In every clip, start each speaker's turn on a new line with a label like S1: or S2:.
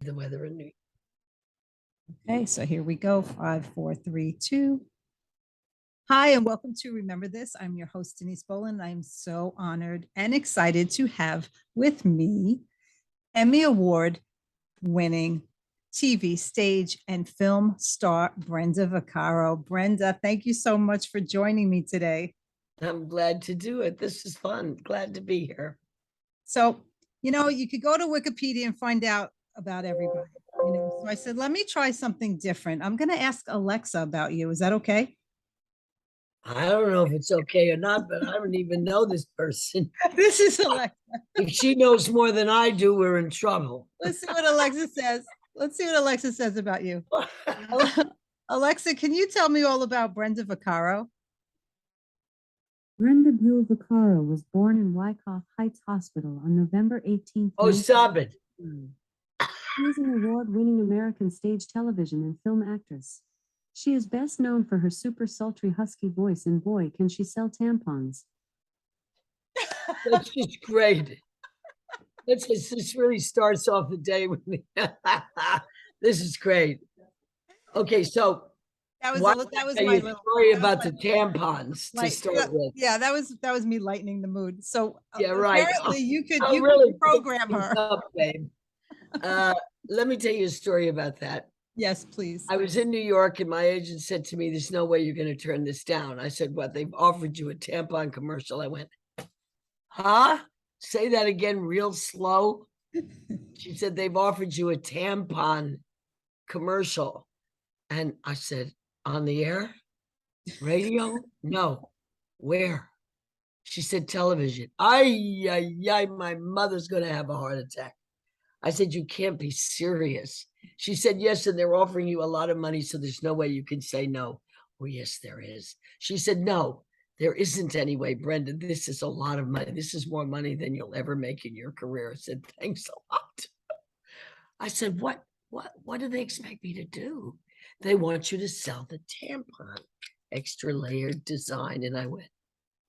S1: the weather in New York.
S2: Okay, so here we go. 5, 4, 3, 2. Hi, and welcome to Remember This. I'm your host, Denise Boland. I'm so honored and excited to have with me Emmy Award winning TV, stage, and film star Brenda Vaccaro. Brenda, thank you so much for joining me today.
S1: I'm glad to do it. This is fun. Glad to be here.
S2: So, you could go to Wikipedia and find out about everybody. So I said, let me try something different. I'm going to ask Alexa about you. Is that okay?
S1: I don't know if it's okay or not, but I don't even know this person.
S2: This is Alexa.
S1: If she knows more than I do, we're in trouble.
S2: Let's see what Alexa says. Let's see what Alexa says about you. Alexa, can you tell me all about Brenda Vaccaro?
S3: Brenda Buell Vaccaro was born in Wyckoff Heights Hospital on November 18th.
S1: Oh, stop it.
S3: She is an award-winning American stage, television, and film actress. She is best known for her super sultry husky voice in Boy, Can She Sell Tampons?
S1: That's just great. This really starts off the day with me. This is great. Okay, so
S2: that was
S1: my story about the tampons to start with.
S2: Yeah, that was me lightening the mood. So
S1: yeah, right.
S2: Apparently you could
S1: really
S2: program her.
S1: Up, babe. Let me tell you a story about that.
S2: Yes, please.
S1: I was in New York and my agent said to me, there's no way you're going to turn this down. I said, what? They've offered you a tampon commercial. I went, huh? Say that again real slow. She said, they've offered you a tampon commercial. And I said, on the air? Radio? No. Where? She said, television. My mother's going to have a heart attack. I said, you can't be serious. She said, yes, and they're offering you a lot of money, so there's no way you can say no. Oh, yes, there is. She said, no, there isn't any way, Brenda. This is a lot of money. This is more money than you'll ever make in your career. I said, thanks a lot. I said, what do they expect me to do? They want you to sell the tampon, extra layered design. And I went,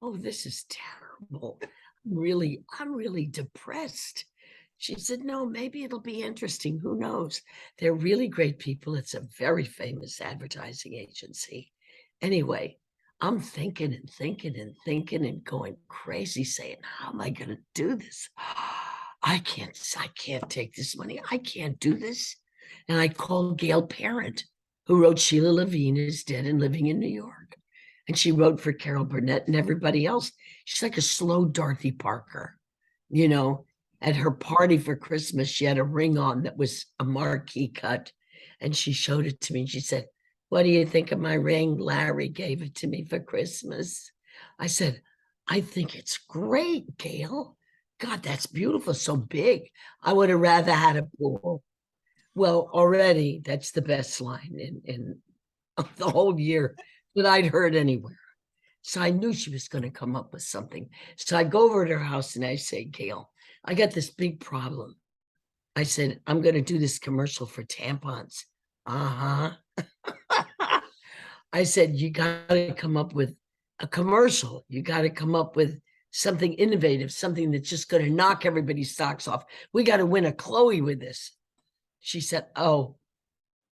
S1: oh, this is terrible. I'm really depressed. She said, no, maybe it'll be interesting. Who knows? They're really great people. It's a very famous advertising agency. Anyway, I'm thinking and going crazy, saying, how am I going to do this? I can't take this money. I can't do this. And I called Gail Parent, who wrote Sheila Levine is Dead and Living in New York. And she wrote for Carol Burnett and everybody else. She's like a slow Dorothy Parker, At her party for Christmas, she had a ring on that was a marquee cut. And she showed it to me. She said, what do you think of my ring? Larry gave it to me for Christmas. I said, I think it's great, Gail. God, that's beautiful. So big. I would have rather had a pool. Well, already that's the best line in the whole year that I'd heard anywhere. So I knew she was going to come up with something. So I go over to her house and I say, Gail, I got this big problem. I said, I'm going to do this commercial for tampons. Uh-huh. I said, you got to come up with a commercial. You got to come up with something innovative, something that's just going to knock everybody's socks off. We got to win a Chloe with this. She said, oh,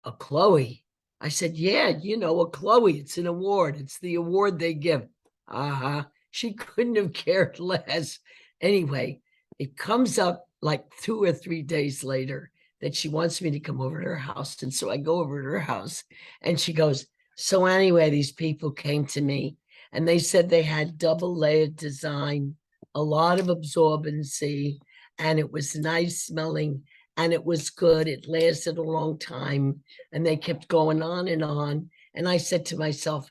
S1: a Chloe. I said, yeah, a Chloe. It's an award. It's the award they give. Uh-huh. She couldn't have cared less. Anyway, it comes up like 2 or 3 days later that she wants me to come over to her house. And so I go over to her house and she goes, so anyway, these people came to me and they said they had double layered design, a lot of absorbency, and it was nice smelling and it was good. It lasted a long time and they kept going on. And I said to myself,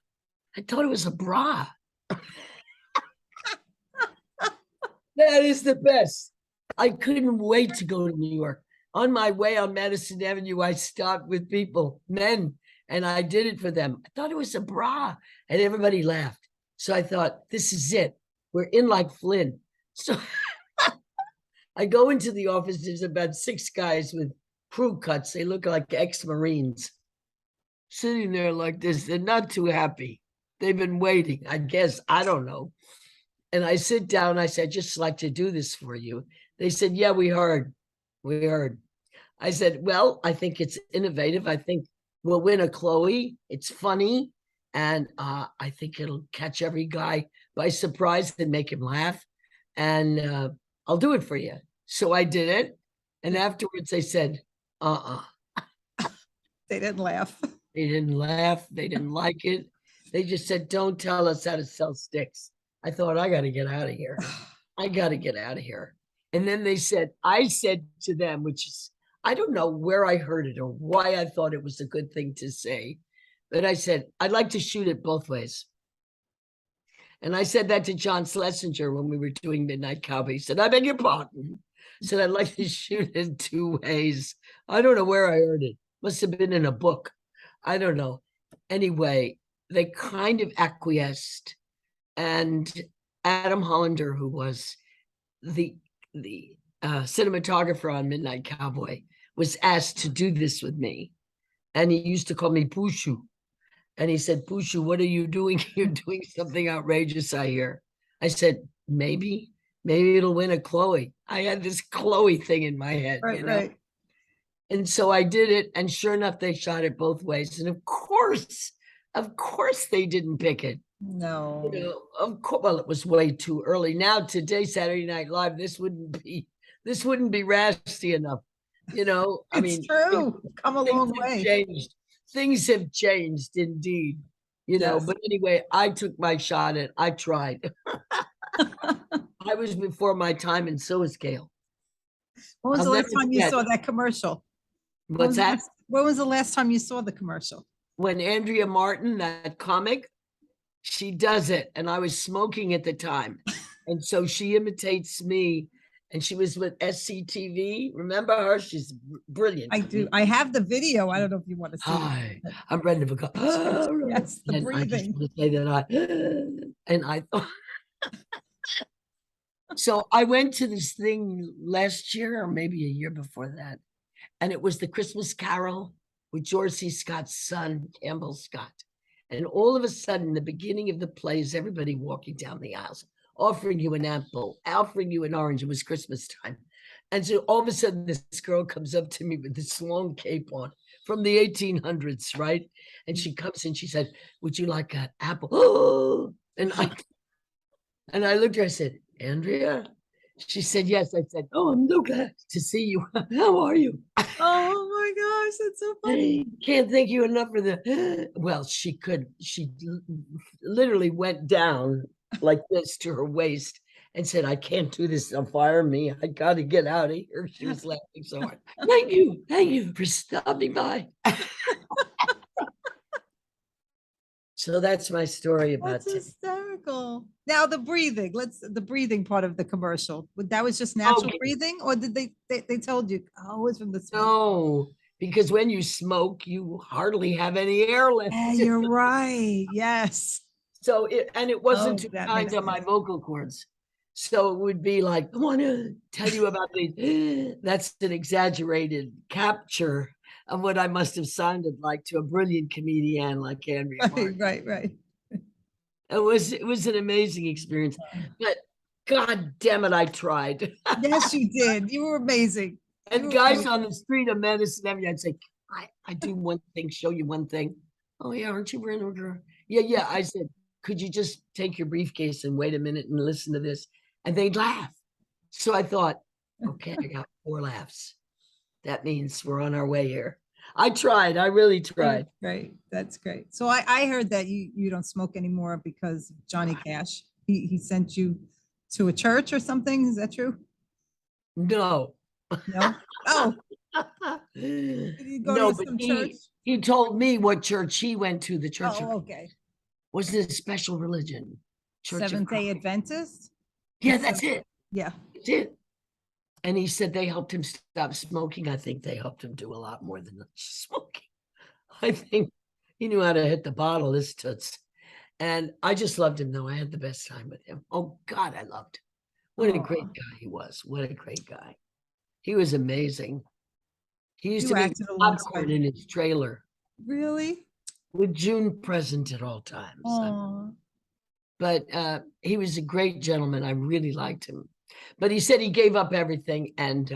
S1: I thought it was a bra. That is the best. I couldn't wait to go to New York. On my way on Madison Avenue, I stopped with people, men, and I did it for them. I thought it was a bra, and everybody laughed. So I thought, this is it. We're in like Flynn. So I go into the office. There's about 6 guys with crew cuts. They look like ex-Marines sitting there like this. They're not too happy. They've been waiting, I guess. I don't know. And I sit down. I said, I'd just like to do this for you. They said, yeah, we heard. I said, well, I think it's innovative. I think we'll win a Chloe. It's funny. And I think it'll catch every guy by surprise and make him laugh. And I'll do it for you. So I did it. And afterwards they said,
S2: They didn't laugh.
S1: They didn't laugh. They didn't like it. They just said, don't tell us how to sell sticks. I thought, I got to get out of here. I got to get out of here. And then they said, I said to them, which is, I don't know where I heard it or why I thought it was a good thing to say, but I said, I'd like to shoot it both ways. And I said that to John Schlesinger when we were doing Midnight Cowboy. He said, I beg your pardon. I said, I'd like to shoot it 2 ways. I don't know where I heard it. Must have been in a book. I don't know. Anyway, they kind of acquiesced. And Adam Hollander, who was the cinematographer on Midnight Cowboy, was asked to do this with me. And he used to call me Pushu. And he said, Pushu, what are you doing? You're doing something outrageous, I hear. I said, maybe it'll win a Chloe. I had this Chloe thing in my head,
S2: Right,
S1: you know?
S2: right.
S1: And so I did it. And sure enough, they shot it both ways. And of course they didn't pick it.
S2: No.
S1: You know, of course, well, it was way too early. Now, today, Saturday Night Live, this wouldn't be rasty enough. You know, I mean,
S2: It's true. Come a long
S1: things have
S2: way.
S1: changed. Things have changed indeed. You know,
S2: Yes.
S1: but anyway, I took my shot at. I tried. I was before my time, and so was Gail.
S2: When was
S1: I'll
S2: the last
S1: never
S2: time you
S1: forget.
S2: saw that commercial?
S1: What's that?
S2: When was the last time you saw the commercial?
S1: When Andrea Martin, that comic, she does it, and I was smoking at the time, and so she imitates me. And she was with SCTV. Remember her? She's brilliant.
S2: I do. I have the video. I don't know if you want to see
S1: Hi,
S2: it.
S1: I'm Brenda Vaccaro.
S2: Yes, the
S1: And I just
S2: breathing.
S1: want to say that I thought. So I went to this thing last year, or maybe a year before that, and it was the Christmas Carol with George C. Scott's son, Campbell Scott. And all of a sudden, the beginning of the play is everybody walking down the aisles, offering you an apple, offering you an orange. It was Christmas time. And so all of a sudden, this girl comes up to me with this long cape on from the 1800s, right? And she comes and she said, would you like an apple? Oh, and I looked at her, I said, Andrea? She said, yes. I said, oh, I'm so glad to see you. How are you?
S2: Oh my gosh, that's so funny.
S1: Can't thank you enough for the, well, she literally went down like this to her waist and said, I can't do this. They'll fire me. I got to get out of here. She was laughing so hard. Thank you for stopping by. So that's my story about
S2: That's hysterical. Now the breathing part of the commercial. That was just natural
S1: Okay.
S2: breathing, or did they told you, oh, it's from the smoke?
S1: No, because when you smoke, you hardly have any air left.
S2: Yeah, you're right. Yes.
S1: So it wasn't
S2: Oh,
S1: too
S2: that
S1: kind
S2: makes
S1: on my
S2: sense.
S1: vocal cords. So it would be like, I want to tell you about these. That's an exaggerated capture of what I must have sounded like to a brilliant comedian like Andrea Martin.
S2: Right.
S1: It was an amazing experience. But God damn it, I tried.
S2: Yes, you did. You were amazing.
S1: And guys on the street of Medicine Avenue, I'd say, I do one thing, show you one thing. Oh yeah, aren't you Brenda? Yeah. I said, could you just take your briefcase and wait a minute and listen to this? And they'd laugh. So I thought, okay, I got 4 laughs. That means we're on our way here. I tried. I really tried.
S2: Great. That's great. So I heard that you don't smoke anymore because Johnny Cash, he sent you to a church or something. Is that true?
S1: No.
S2: No. Oh, did you go
S1: No,
S2: to
S1: but
S2: some church?
S1: he told me what church he went to. The church
S2: Oh, okay.
S1: was a special religion. Church of
S2: Seventh-day
S1: Christ.
S2: Adventist?
S1: Yeah, that's it.
S2: Yeah.
S1: That's it. And he said they helped him stop smoking. I think they helped him do a lot more than smoking. I think he knew how to hit the bottle, this toots. And I just loved him, though. I had the best time with him. Oh, God, I loved him. What a great
S2: Aw.
S1: guy he was. What a great guy. He was amazing. He used
S2: You
S1: to make
S2: acted
S1: popcorn
S2: alongside.
S1: in his trailer
S2: Really?
S1: with June present at all times.
S2: Oh,
S1: But he was a great gentleman. I really liked him. But he said he gave up everything and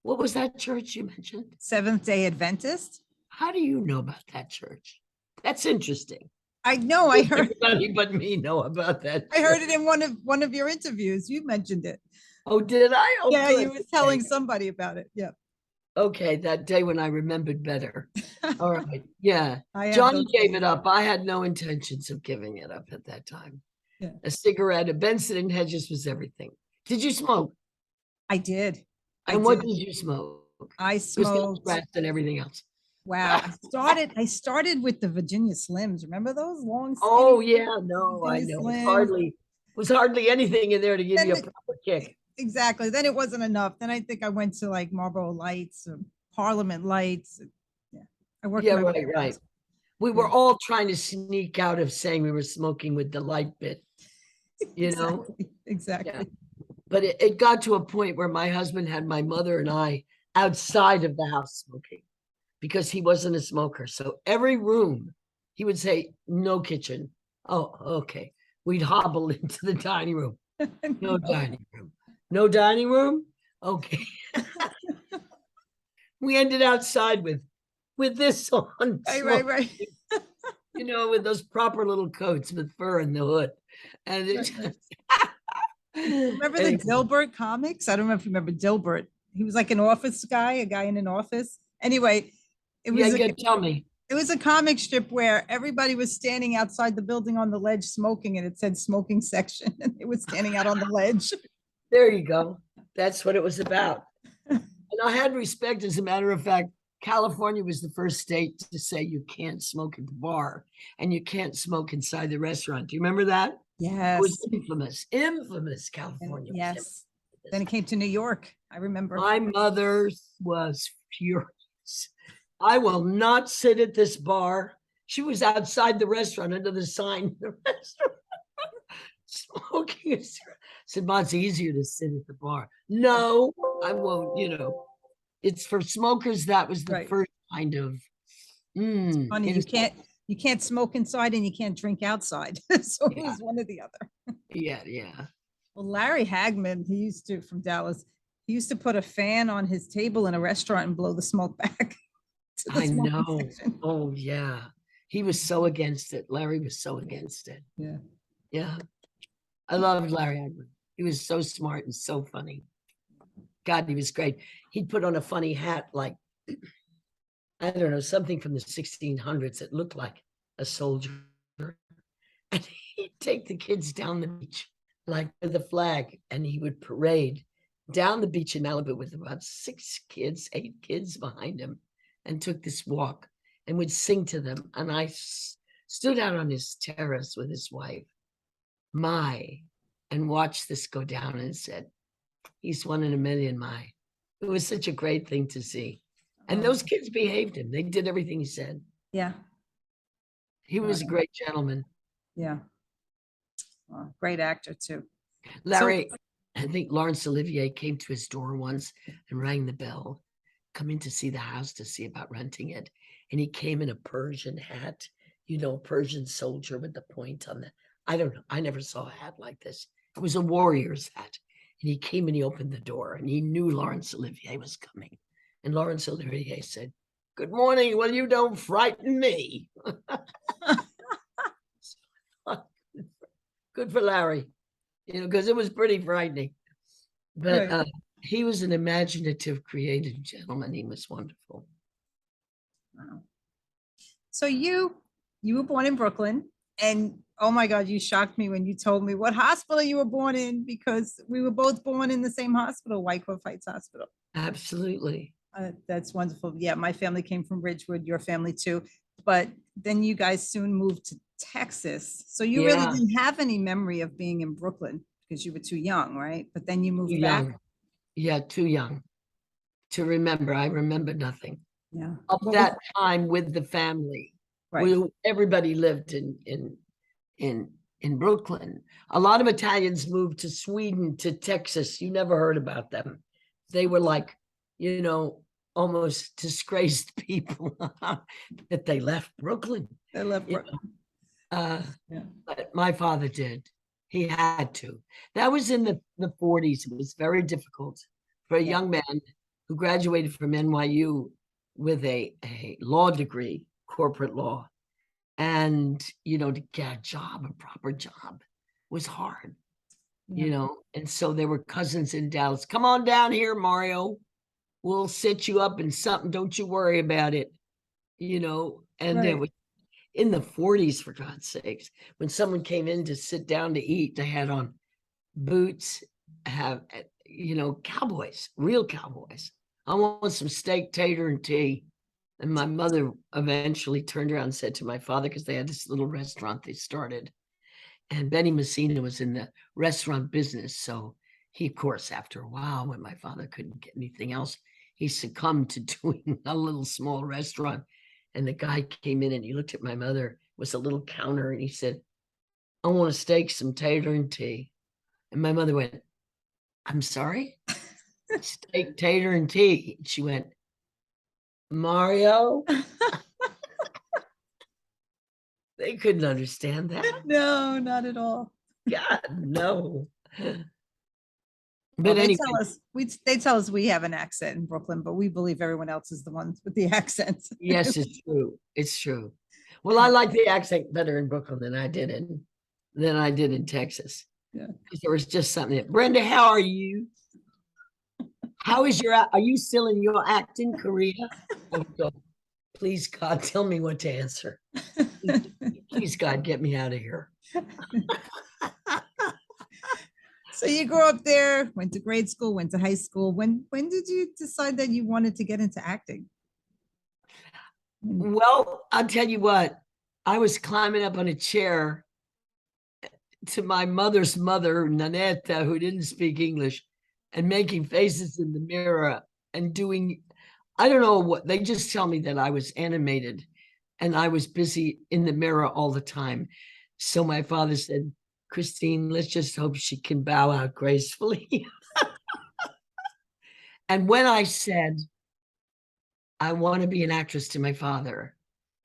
S1: What was that church you mentioned?
S2: Seventh-day Adventist.
S1: How do you know about that church? That's interesting.
S2: I know, I heard,
S1: Everybody but me know about that.
S2: I heard
S1: church.
S2: it in one of your interviews. You mentioned it.
S1: Oh, did I? Oh,
S2: Yeah,
S1: good.
S2: you was telling
S1: Okay.
S2: somebody about it. Yeah.
S1: Okay, that day when I remembered better. All right. Yeah.
S2: I have
S1: Johnny
S2: those
S1: gave
S2: days.
S1: it up. I had no intentions of giving it up at that time.
S2: Yeah.
S1: A cigarette, a Benson and Hedges was everything. Did you smoke?
S2: I did.
S1: And what did you smoke?
S2: I
S1: Besides
S2: smoked.
S1: grass and everything else.
S2: Wow. I started with the Virginia Slims. Remember those long?
S1: Oh
S2: skinny
S1: yeah, no, I
S2: Virginia
S1: know. It's
S2: Slims?
S1: hardly anything in there to give
S2: Then
S1: you a
S2: it-
S1: proper kick.
S2: Exactly. Then it wasn't enough. Then I think I went to like Marlboro Lights, Parliament Lights. Yeah. I worked
S1: Yeah,
S2: my way
S1: right,
S2: around.
S1: right. We were
S2: Yeah.
S1: all trying to sneak out of saying we were smoking with the light bit, you know?
S2: Exactly.
S1: But it got to a point where my husband had my mother and I outside of the house smoking because he wasn't a smoker. So every room he would say, no kitchen. Oh, okay. We'd hobble into the dining room. No dining room. No dining room? Okay. We ended outside with this on.
S2: Right.
S1: You know, with those proper little coats with fur in the hood. And it
S2: Right. Remember the Dilbert comics? I don't know if you remember Dilbert. He was like an office guy, a guy in an office. Anyway, it was
S1: tell me.
S2: it was a comic strip where everybody was standing outside the building on the ledge smoking, and it said smoking section, and it was standing out on the ledge.
S1: There you go. That's what it was about. And I had respect. As a matter of fact, California was the first state to say you can't smoke at the bar and you can't smoke inside the restaurant. Do you remember that? It was
S2: Yes.
S1: infamous. California. was
S2: Yes. Then it came to New York. I remember.
S1: My mother was furious. I will not sit at this bar. She was outside the restaurant under the sign in the restaurant. Smoking a cigarette. I said, Ma, it's easier to sit at the bar. No, I won't, you know. It's for smokers. That was the
S2: Right.
S1: first kind of
S2: Funny,
S1: insult.
S2: you can't smoke inside and you can't drink outside. So it
S1: Yeah.
S2: was one or the other.
S1: Yeah.
S2: Well, Larry Hagman, from Dallas, he used to put a fan on his table in a restaurant and blow the smoke back. to the
S1: I
S2: smoking
S1: know.
S2: section.
S1: Oh, yeah. He was so against it. Larry was so against it.
S2: Yeah.
S1: Yeah. I loved Larry Hagman. He was so smart and so funny. God, he was great. He'd put on a funny hat, like, I don't know, something from the 1600s that looked like a soldier. And he'd take the kids down the beach, like with a flag, and he would parade down the beach in Malibu with about 8 kids behind him, and took this walk and would sing to them. And I stood out on his terrace with his wife, and watched this go down and said, he's 1 in a million, It was such a great thing to see. And those kids behaved him. They did everything he said.
S2: Yeah.
S1: He was a great gentleman.
S2: Yeah. Great actor too.
S1: Larry, I think Laurence Olivier came to his door once and rang the bell, come in to see the house to see about renting it. And he came in a Persian hat, you know, a Persian soldier with the point on the, I don't know. I never saw a hat like this. It was a warrior's hat. And he came and he opened the door and he knew Laurence Olivier was coming. And Laurence Olivier said, "Good morning. Well, you don't frighten me." Good for Larry, you know, because it was pretty frightening. But
S2: Right.
S1: he was an imaginative, creative gentleman. He was wonderful.
S2: Wow. So you were born in Brooklyn, and oh my God, you shocked me when you told me what hospital you were born in, because we were both born in the same hospital, Wyckoff Heights Hospital.
S1: Absolutely.
S2: That's wonderful. Yeah, my family came from Ridgewood, your family too. But then you guys soon moved to Texas. So you really
S1: Yeah.
S2: didn't have any memory of being in Brooklyn because you were too young, right? But then you
S1: Too
S2: moved back.
S1: young. Yeah, too young to remember. I remember nothing
S2: Yeah.
S1: of
S2: What was-
S1: that time with the family.
S2: Right.
S1: Everybody lived in Brooklyn. A lot of Italians moved to Sweden, to Texas. You never heard about them. They were like, you know, almost disgraced people that they left Brooklyn.
S2: They left
S1: you
S2: Brooklyn.
S1: know.
S2: Yeah.
S1: But my father did. He had to. That was in the 40s. It was very difficult for a
S2: Yeah.
S1: young man who graduated from NYU with a law degree, corporate law. And, to get a job, a proper job was hard, And so there were cousins in Dallas. Come on down here, Mario. We'll set you up in something. Don't you worry about it. And it was in the 40s, for God's sakes, when someone came in to sit down to eat, they had on boots, cowboys, real cowboys. I want some steak, tater, and tea. And my mother eventually turned around and said to my father, because they had this little restaurant they started, and Benny Messina was in the restaurant business. So he, of course, after a while, when my father couldn't get anything else, he succumbed to doing a little small restaurant. And the guy came in and he looked at my mother, it was a little counter, and he said, I want a steak, some tater, and tea. And my mother went, I'm sorry? Steak, tater, and tea. And she went, Mario? They couldn't understand that.
S2: No, not at all.
S1: God, no.
S2: Well,
S1: But
S2: they
S1: anyway,
S2: tell us we have an accent in Brooklyn, but we believe everyone else is the ones with the accents.
S1: yes, it's true. It's true. Well, I like the accent better in Brooklyn than I did in Texas.
S2: Yeah.
S1: Because there was just something. Brenda, how are you? How is are you still in your acting career? Oh, God. Please, God, tell me what to answer. Please, God, get me out of here.
S2: So you grew up there, went to grade school, went to high school. When did you decide that you wanted to get into acting?
S1: Well, I'll tell you what, I was climbing up on a chair to my mother's mother, Nanetta, who didn't speak English, and making faces in the mirror and doing, I don't know what, they just tell me that I was animated and I was busy in the mirror all the time. So my father said, Christine, let's just hope she can bow out gracefully. And when I said, I want to be an actress to my father,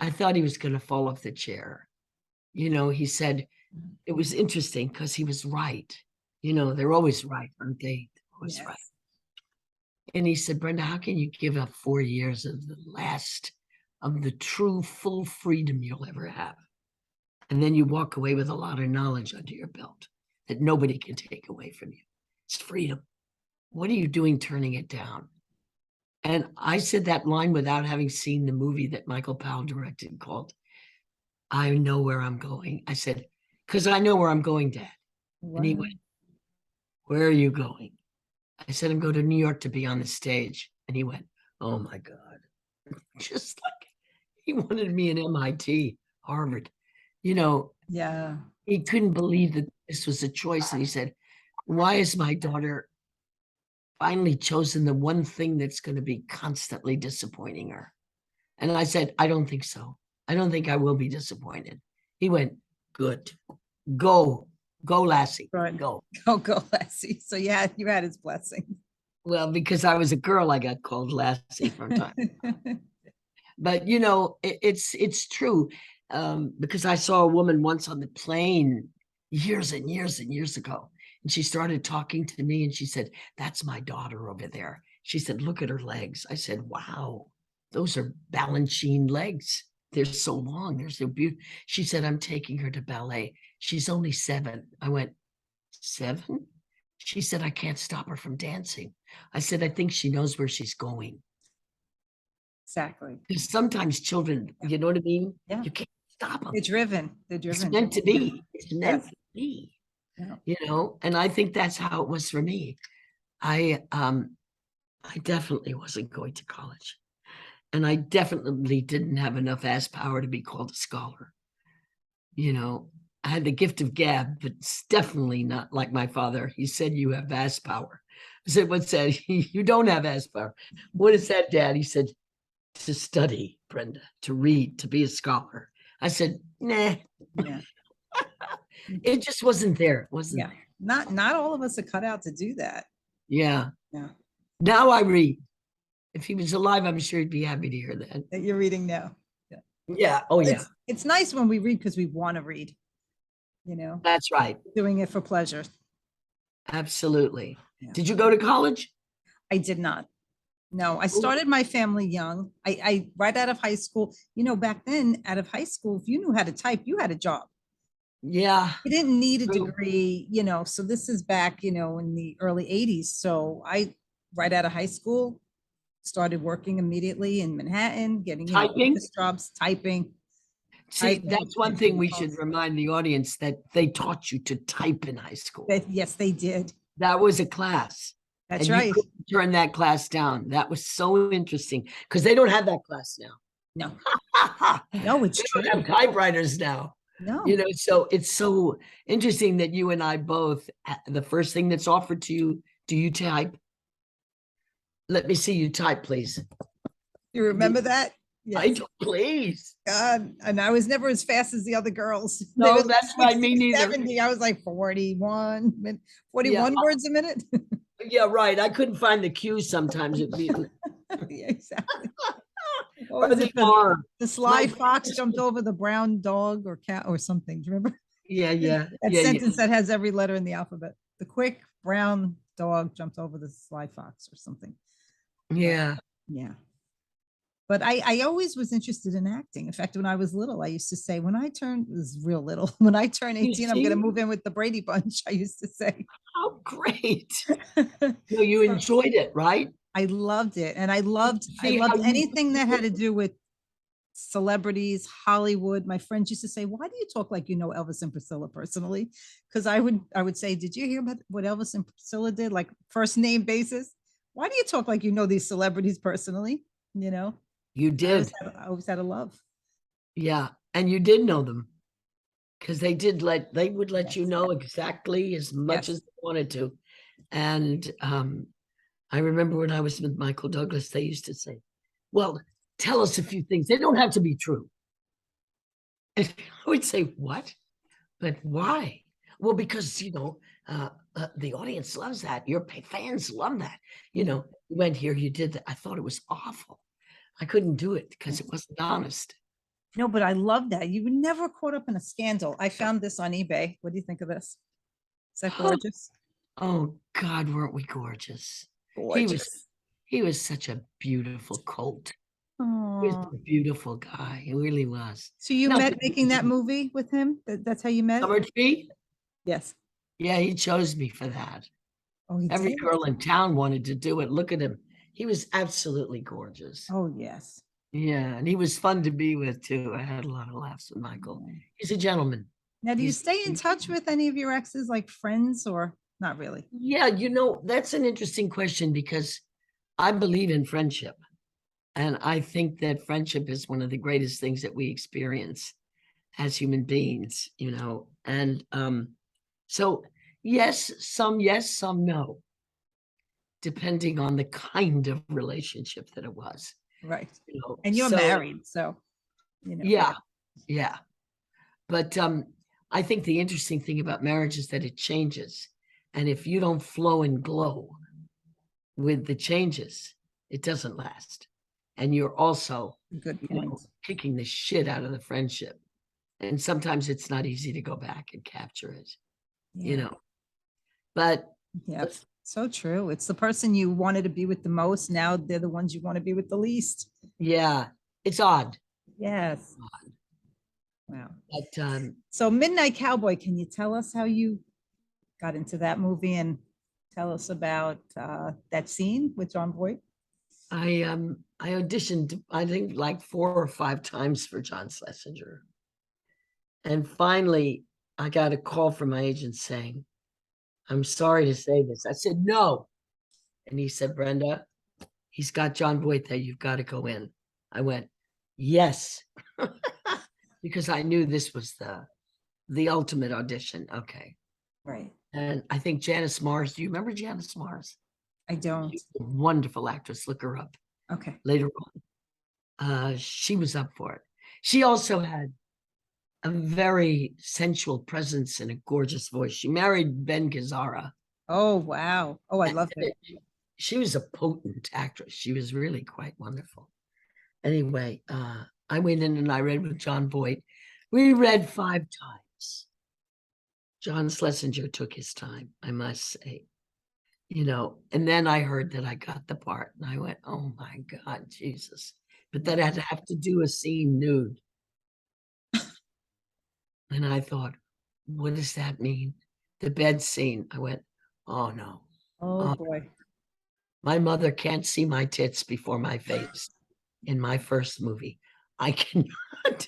S1: I thought he was going to fall off the chair. He said, it was interesting because he was right. They're always right, aren't they? They're always
S2: Yes.
S1: right. And he said, Brenda, how can you give up 4 years of the last of the true full freedom you'll ever have? And then you walk away with a lot of knowledge under your belt that nobody can take away from you. It's freedom. What are you doing turning it down? And I said that line without having seen the movie that Michael Powell directed called I Know Where I'm Going. I said, because I know where I'm going, Dad.
S2: Wow.
S1: And he went, where are you going? I said, I'm going to New York to be on the stage. And he went, oh my God. Just like he wanted me in MIT, Harvard.
S2: Yeah.
S1: He couldn't believe that this was a choice. And he said, why is my daughter finally chosen the one thing that's going to be constantly disappointing her? And I said, I don't think so. I don't think I will be disappointed. He went, good. Go, Lassie.
S2: Right.
S1: Go.
S2: Go, Lassie. So yeah, you had his blessing.
S1: Well, because I was a girl, I got called Lassie from time. But it's true. Because I saw a woman once on the plane years and years and years ago. And she started talking to me and she said, that's my daughter over there. She said, look at her legs. I said, wow, those are Balanchine legs. They're so long. They're so beautiful. She said, I'm taking her to ballet. She's only 7. I went, 7? She said, I can't stop her from dancing. I said, I think she knows where she's going.
S2: Exactly.
S1: Because sometimes children, you know what I mean?
S2: Yeah.
S1: You can't stop them.
S2: They're driven.
S1: It's meant to be. It's meant to be.
S2: Yeah.
S1: And I think that's how it was for me. I definitely wasn't going to college. And I definitely didn't have enough ass power to be called a scholar. I had the gift of gab, but it's definitely not like my father. He said, you have ass power. I said, what's that? You don't have ass power. What is that, Dad? He said, to study, Brenda, to read, to be a scholar. I said, nah.
S2: Yeah.
S1: It just wasn't there. It wasn't
S2: Yeah.
S1: there.
S2: Not all of us are cut out to do that.
S1: Yeah.
S2: Yeah.
S1: Now I read. If he was alive, I'm sure he'd be happy to hear that.
S2: That you're reading now. Yeah.
S1: Yeah. Oh, yeah.
S2: It's nice when we read because we want to read.
S1: That's right.
S2: Doing it for pleasure.
S1: Absolutely.
S2: Yeah.
S1: Did you go to college?
S2: I did not. No, I started my family young. I right out of high school, back then, out of high school, if you knew how to type, you had a job.
S1: Yeah.
S2: You didn't need a
S1: True.
S2: degree, so this is back, in the early 80s. So I, right out of high school, started working immediately in Manhattan, getting,
S1: Typing?
S2: office jobs, typing.
S1: See,
S2: Typing,
S1: that's one
S2: answering
S1: thing
S2: the
S1: we
S2: phones.
S1: should remind the audience that they taught you to type in high school.
S2: Yes, they did.
S1: That was a class.
S2: That's
S1: And you
S2: right.
S1: couldn't turn that class down. That was so interesting because they don't have that class now.
S2: No,
S1: They
S2: no, it's
S1: don't have
S2: true.
S1: typewriters now.
S2: No.
S1: So it's so interesting that you and I both, the first thing that's offered to you, do you type? Let me see you type, please.
S2: You remember that?
S1: I
S2: Yes.
S1: do, please.
S2: God, and I was never as fast as the other girls. They
S1: No,
S2: were
S1: that's right, me
S2: 60,
S1: neither.
S2: 70. I was like 41, 41
S1: Yeah.
S2: words a minute.
S1: Yeah, right. I couldn't find the cues sometimes. It'd be
S2: Yeah, exactly.
S1: or
S2: What was
S1: the
S2: it?
S1: R.
S2: The sly
S1: My
S2: fox
S1: goodness.
S2: jumped over the brown dog or cat or something. Do you remember
S1: Yeah,
S2: that sentence that has every letter in the alphabet? The quick brown dog jumped over the sly fox or something.
S1: Yeah.
S2: Yeah. But I always was interested in acting. In fact, when I was little, I used to say, when I turn, this is real little, when I turn
S1: You
S2: 18, I'm going to
S1: see?
S2: move in with the Brady Bunch. I used to say.
S1: Oh, great. No, you enjoyed it, right?
S2: I loved it. And I
S1: See how
S2: loved
S1: you-
S2: anything that had to do with celebrities, Hollywood. My friends used to say, why do you talk like you know Elvis and Priscilla personally? Because I would say, did you hear about what Elvis and Priscilla did? Like first name basis. Why do you talk like you know these celebrities personally?
S1: You
S2: I
S1: did.
S2: always had a love.
S1: Yeah. And you did know them because they would let you
S2: Yes.
S1: know exactly as much
S2: Yes.
S1: as they wanted to. And I remember when I was with Michael Douglas, they used to say, well, tell us a few things. They don't have to be true. And I would say, what? But why? Well, because, the audience loves that. Your fans love that. You went here, you did that. I thought it was awful. I couldn't do it because it wasn't honest.
S2: No, but I love that. You were never caught up in a scandal. I found this on eBay. What do you think of this? Is that gorgeous?
S1: Oh God, weren't we gorgeous?
S2: Gorgeous.
S1: He was such a beautiful colt. He was
S2: Oh,
S1: a beautiful guy. He really was.
S2: so you
S1: No,
S2: met making that movie with him? That's how you met?
S1: Summer Tree?
S2: Yes.
S1: Yeah, he chose me for that.
S2: Oh, he
S1: Every
S2: did.
S1: girl in town wanted to do it. Look at him. He was absolutely gorgeous.
S2: Oh, yes.
S1: Yeah, and he was fun to be with too. I had a lot of laughs with Michael. He's a gentleman.
S2: Now, do you
S1: He's-
S2: stay in touch with any of your exes, like friends, or not really?
S1: Yeah, that's an interesting question because I believe in friendship. And I think that friendship is one of the greatest things that we experience as human beings, And so yes, some no, depending on the kind of relationship that it was.
S2: Right. And you're
S1: So,
S2: married, so,
S1: Yeah. Yeah. But I think the interesting thing about marriage is that it changes. And if you don't flow and glow with the changes, it doesn't last. And you're also
S2: Good point.
S1: kicking the shit out of the friendship. And sometimes it's not easy to go back and capture it,
S2: Yeah.
S1: But
S2: Yeah, so true. It's the person you wanted to be with the most. Now they're the ones you want to be with the least.
S1: yeah, it's odd.
S2: Yes. Wow.
S1: But
S2: So Midnight Cowboy, can you tell us how you got into that movie and tell us about that scene with Jon Voight?
S1: I auditioned, I think, like 4 or 5 times for John Schlesinger. And finally, I got a call from my agent saying, I'm sorry to say this. I said, no. And he said, Brenda, he's got Jon Voight there. You've got to go in. I went, yes. Because I knew this was the ultimate audition. Okay.
S2: Right.
S1: And I think Janice Mars, do you remember Janice Mars?
S2: I don't.
S1: She's a wonderful actress. Look her up
S2: Okay.
S1: later on. She was up for it. She also had a very sensual presence and a gorgeous voice. She married Ben Gazzara.
S2: Oh, wow. Oh, I love it.
S1: She was a potent actress. She was really quite wonderful. Anyway, I went in and I read with Jon Voight. We read 5 times. John Schlesinger took his time, I must say. And then I heard that I got the part and I went, oh my God, Jesus. But then I'd have to do a scene nude. And I thought, what does that mean? The bed scene. I went, oh no.
S2: Oh boy.
S1: My mother can't see my tits before my face in my first movie. I cannot.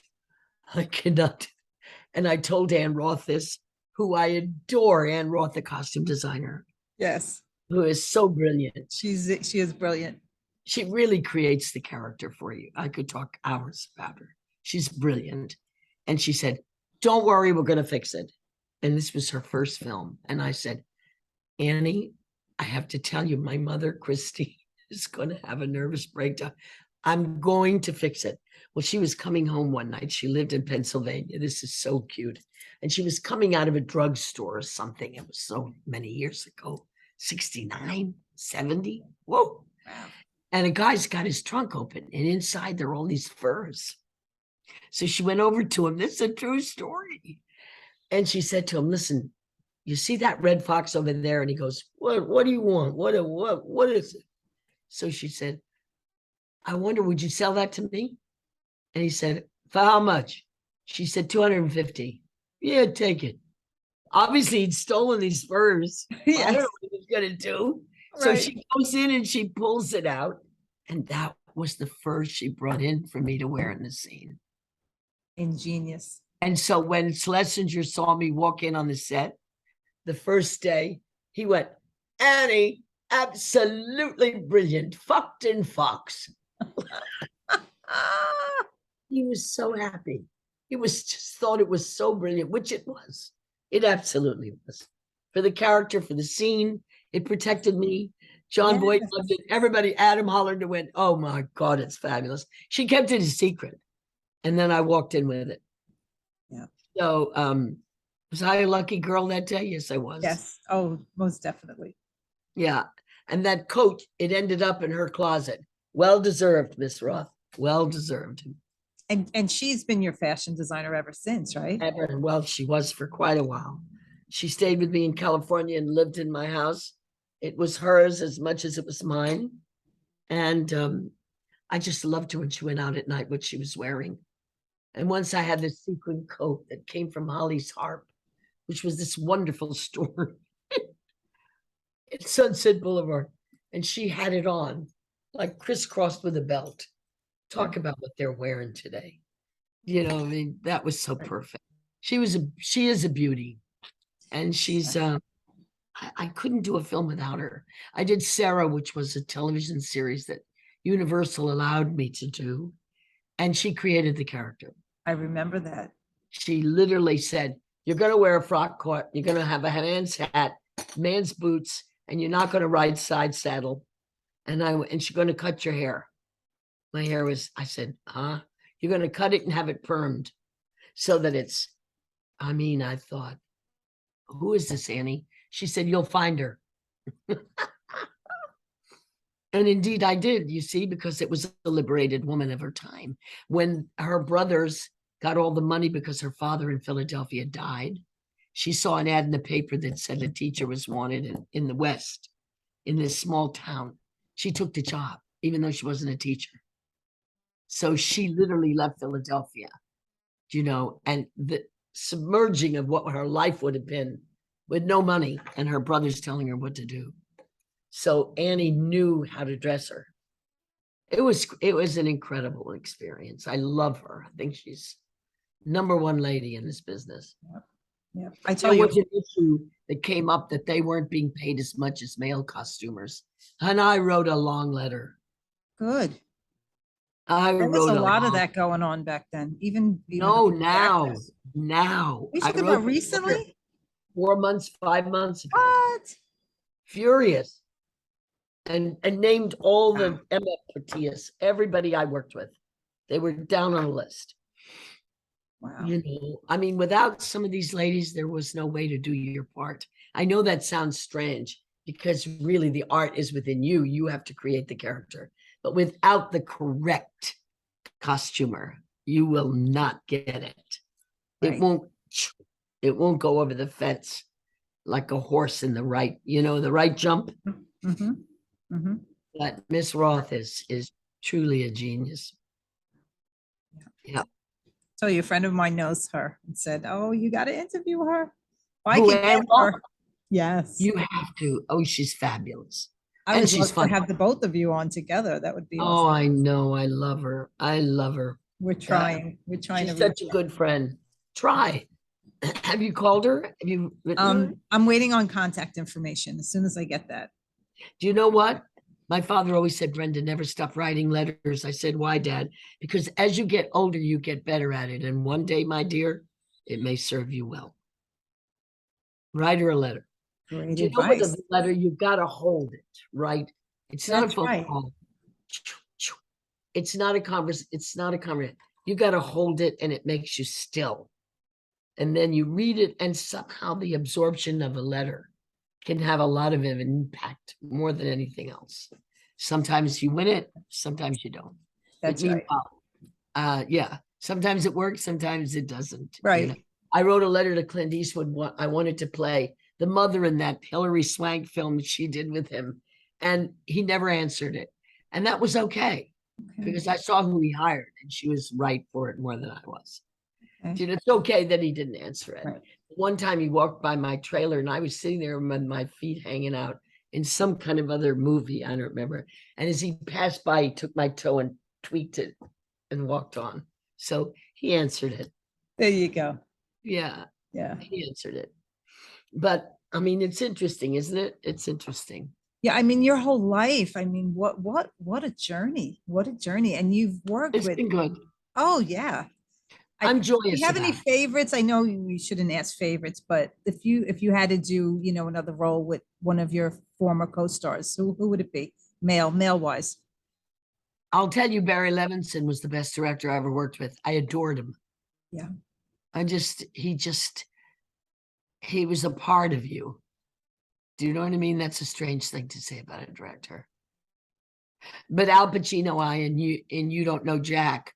S1: And I told Ann Roth this, who I adore, Ann Roth, the costume designer,
S2: Yes.
S1: who is so brilliant.
S2: She is brilliant.
S1: She really creates the character for you. I could talk hours about her. She's brilliant. And she said, don't worry, we're going to fix it. And this was her first film. And I said, Annie, I have to tell you, my mother, Christy, is going to have a nervous breakdown. I'm going to fix it. Well, she was coming home one night. She lived in Pennsylvania. This is so cute. And she was coming out of a drugstore or something. It was so many years ago, 69, 70. Whoa.
S2: Wow.
S1: And a guy's got his trunk open, and inside there are all these furs. So she went over to him. This is a true story. And she said to him, listen, you see that red fox over there? And he goes, what do you want? What is it? So she said, I wonder, would you sell that to me? And he said, for how much? She said, 250. Yeah, take it. Obviously, he'd stolen these furs.
S2: Yes.
S1: I don't know what he was going to do. So she goes in and she pulls it out. And that was the fur she brought in for me to wear in the scene.
S2: Ingenious.
S1: And so when Schlesinger saw me walk in on the set the first day, he went, Annie, absolutely brilliant. Fucked in fox. He was so happy. He was just thought it was so brilliant, which it was. It absolutely was. For the character, for the scene, it protected me. Jon Voight loved it. Everybody, Adam hollered and went, oh my God, it's fabulous. She kept it a secret. And then I walked in with it.
S2: Yeah.
S1: So was I a lucky girl that day? Yes, I was.
S2: Yes. Oh, most definitely.
S1: Yeah. And that coat, it ended up in her closet. Well deserved, Miss Roth. Well deserved.
S2: And she's been your fashion designer ever since, right?
S1: Ever. Well, she was for quite a while. She stayed with me in California and lived in my house. It was hers as much as it was mine. And I just loved her when she went out at night, what she was wearing. And once I had this sequin coat that came from Holly's Harp, which was this wonderful store at Sunset Boulevard. And she had it on, like crisscrossed with a belt. Talk about what they're wearing today. I mean, that was so perfect. She is a beauty. And she's, I couldn't do a film without her. I did Sarah, which was a television series that Universal allowed me to do. And she created the character.
S2: I remember that. She
S1: literally said, you're going to wear a frock coat. You're going to have a man's hat, man's boots, and you're not going to ride side saddle. And she's going to cut your hair. My hair was, I said, huh? You're going to cut it and have it permed so that it's, I thought, who is this, Annie? She said, you'll find her. And indeed I did, you see, because it was a liberated woman of her time. When her brothers got all the money because her father in Philadelphia died, she saw an ad in the paper that said a teacher was wanted in the West, in this small town. She took the job, even though she wasn't a teacher. So she literally left Philadelphia, and the submerging of what her life would have been with no money and her brothers telling her what to do. So Annie knew how to dress her. It was an incredible experience. I love her. I think she's number one lady in this business.
S2: Yeah. I tell you,
S1: there was an issue that came up that they weren't being paid as much as male costumers. And I wrote a long letter.
S2: Good.
S1: There
S2: was a lot of that going on back then. Even
S1: now.
S2: You talking about recently?
S1: 4 months, 5 months ago.
S2: What?
S1: Furious. And named all the Emma Patias, everybody I worked with. They were down on the list.
S2: Wow.
S1: Without some of these ladies, there was no way to do your part. I know that sounds strange because really the art is within you. You have to create the character. But without the correct costumer, you will not get it.
S2: Right.
S1: It won't go over the fence. like a horse in the right, the right jump.
S2: Mhm, mhm.
S1: But Miss Roth is truly a genius. Yeah.
S2: So your friend of mine knows her and said, "Oh, you got to interview her. If I
S1: Who
S2: could get
S1: am I?
S2: her." Yes.
S1: You have to. Oh, she's fabulous.
S2: I
S1: And
S2: would
S1: she's
S2: love to
S1: fun.
S2: have the both of you on together. That would be
S1: Oh,
S2: awesome.
S1: I know. I love her. I love her.
S2: We're trying. We're trying
S1: She's
S2: to
S1: such
S2: reach
S1: a good friend. Try. Have you called her? Have you written her?
S2: I'm waiting on contact information. As soon as I get that.
S1: Do you know what? My father always said, Brenda, never stop writing letters. I said, why, Dad? Because as you get older, you get better at it. And one day, my dear, it may serve you well. Write her a letter.
S2: Great
S1: Do you know with
S2: advice.
S1: a letter, you've got to hold it, right? It's not a
S2: That's
S1: phone
S2: right.
S1: call. It's not a conversation. It's not a conversation. You got to hold it and it makes you still. And then you read it, and somehow the absorption of a letter can have a lot of an impact more than anything else. Sometimes you win it, sometimes you don't.
S2: That's
S1: But
S2: right.
S1: meanwhile, yeah, sometimes it works, sometimes it doesn't.
S2: Right.
S1: I wrote a letter to Clint Eastwood. I wanted to play the mother in that Hilary Swank film she did with him, and he never answered it. And that was okay, because I saw who he hired, and she was right for it more than I was.
S2: Okay.
S1: It's okay that he didn't answer it.
S2: Right.
S1: One time he walked by my trailer and I was sitting there with my feet hanging out in some kind of other movie. I don't remember. And as he passed by, he took my toe and tweaked it and walked on. So he answered it.
S2: There you go.
S1: Yeah,
S2: Yeah.
S1: he answered it. But I mean, it's interesting, isn't it? It's interesting.
S2: Yeah. I mean, your whole life. I mean, what a journey. What a journey. And you've worked
S1: It's
S2: with,
S1: been good.
S2: oh yeah.
S1: I'm
S2: Do you
S1: joyous
S2: have any
S1: about it.
S2: favorites? I know you shouldn't ask favorites, but if you had to do, another role with one of your former co-stars, who would it be? Male wise.
S1: I'll tell you, Barry Levinson was the best director I ever worked with. I adored him.
S2: Yeah.
S1: He was a part of you. Do you know what I mean? That's a strange thing to say about a director. But Al Pacino, and you don't know Jack.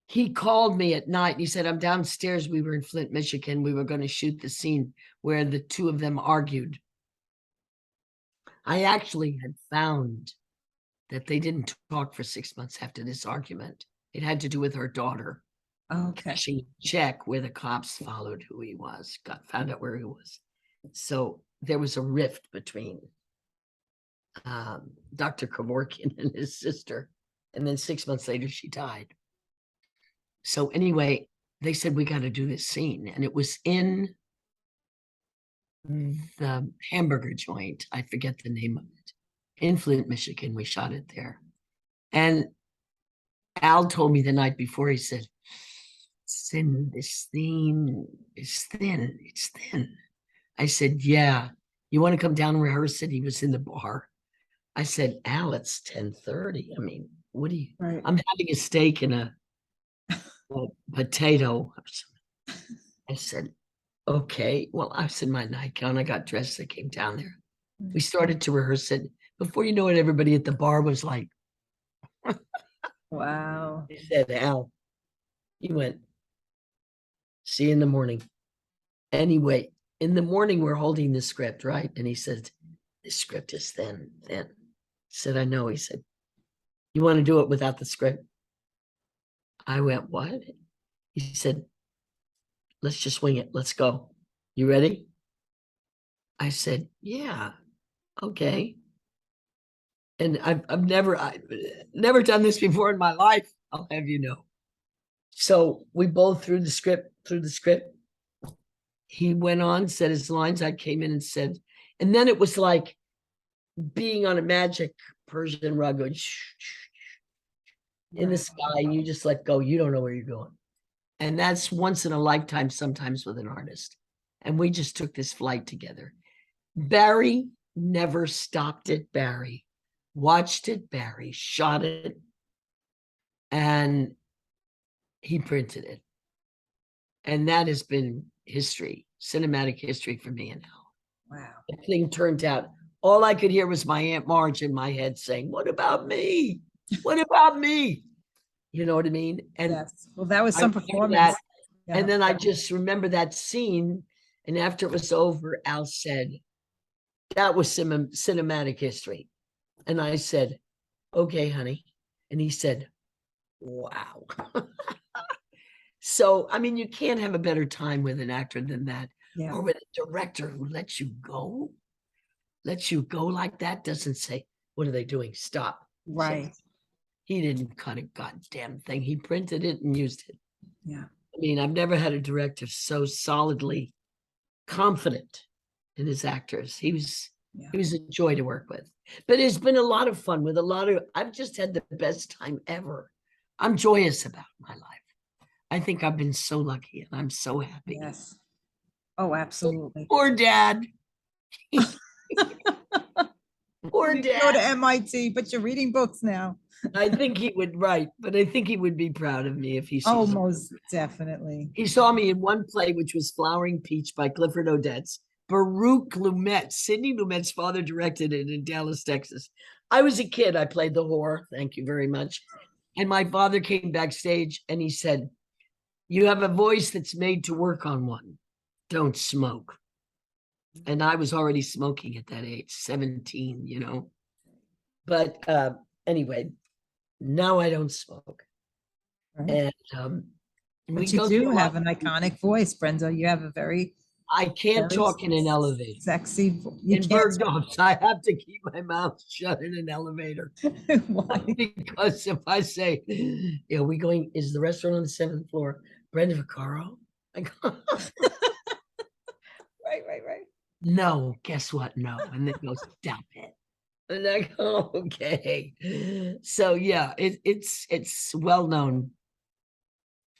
S1: He called me at night and he said, I'm downstairs. We were in Flint, Michigan. We were going to shoot the scene where the two of them argued. I actually had found that they didn't talk for 6 months after this argument. It had to do with her daughter.
S2: Okay.
S1: She checked where the cops followed who he was, found out where he was. So there was a rift between Dr. Kevorkian and his sister. And then 6 months later, she died. So anyway, they said, we got to do this scene. And it was in the hamburger joint. I forget the name of it. In Flint, Michigan. We shot it there. And Al told me the night before, he said, thin, this scene is thin. It's thin. I said, yeah. You want to come down and rehearse it? He was in the bar. I said, Al, it's 10:30. I mean, what do you,
S2: Right.
S1: I'm having a steak and a potato. I said, okay. Well, I was in my nightgown. I got dressed. I came down there. We started to rehearse it. Before you know it, everybody at the bar was like,
S2: Wow.
S1: he said, Al, he went, see you in the morning. Anyway, in the morning, we're holding the script, right? And he said, this script is thin. I said, I know. He said, you want to do it without the script? I went, what? He said, let's just wing it. Let's go. You ready? I said, yeah, okay. And I've never done this before in my life. I'll have you know. So we both threw the script. He went on, said his lines. I came in and said, and then it was like being on a magic Persian rug going in the sky. You just let go. You don't know where you're going. And that's once in a lifetime, sometimes with an artist. And we just took this flight together. Barry never stopped it. Barry watched it. Barry shot it. And he printed it. And that has been history, cinematic history for me and Al.
S2: Wow.
S1: The thing turned out, all I could hear was my Aunt Marge in my head saying, what about me? What about me? You know what I mean? And
S2: yes. Well, that was
S1: I
S2: some
S1: remember
S2: performance.
S1: that,
S2: Yeah.
S1: and then I just remember that scene And after it was over, Al said, that was cinematic history. And I said, okay, honey. And he said, wow. So, I mean, you can't have a better time with an actor than that,
S2: Yeah.
S1: or with a director who lets you go like that, doesn't say, what are they doing? Stop.
S2: Right.
S1: He didn't cut a goddamn thing. He printed it and used it.
S2: Yeah.
S1: I mean, I've never had a director so solidly confident in his actors. He was a joy to work with. But it's been a lot of fun with I've just had the best time ever. I'm joyous about my life. I think I've been so lucky and I'm so happy.
S2: Yes. Oh, absolutely.
S1: Poor dad. Poor
S2: You go to
S1: dad.
S2: MIT, but you're reading books now.
S1: I think he would write, but I think he would be proud of me if he
S2: Oh,
S1: sees it.
S2: most definitely.
S1: He saw me in one play, which was Flowering Peach by Clifford Odets. Baruch Lumet, Sidney Lumet's father directed it in Dallas, Texas. I was a kid. I played the whore. Thank you very much. And my father came backstage and he said, you have a voice that's made to work on one. Don't smoke. And I was already smoking at that age, 17, you know. But anyway, now I don't smoke.
S2: Right.
S1: And
S2: but you do have an iconic voice, Brenda. You have a very
S1: I can't talk in an elevator.
S2: Sexy.
S1: In Bergdorf's, I have to keep my mouth shut in an elevator.
S2: Why?
S1: Because if I say, are we going, is the restaurant on the 7th floor? Brenda Vaccaro?
S2: Right.
S1: No, guess what? No. And then go, stop it. And I go, okay. So yeah, it's well known.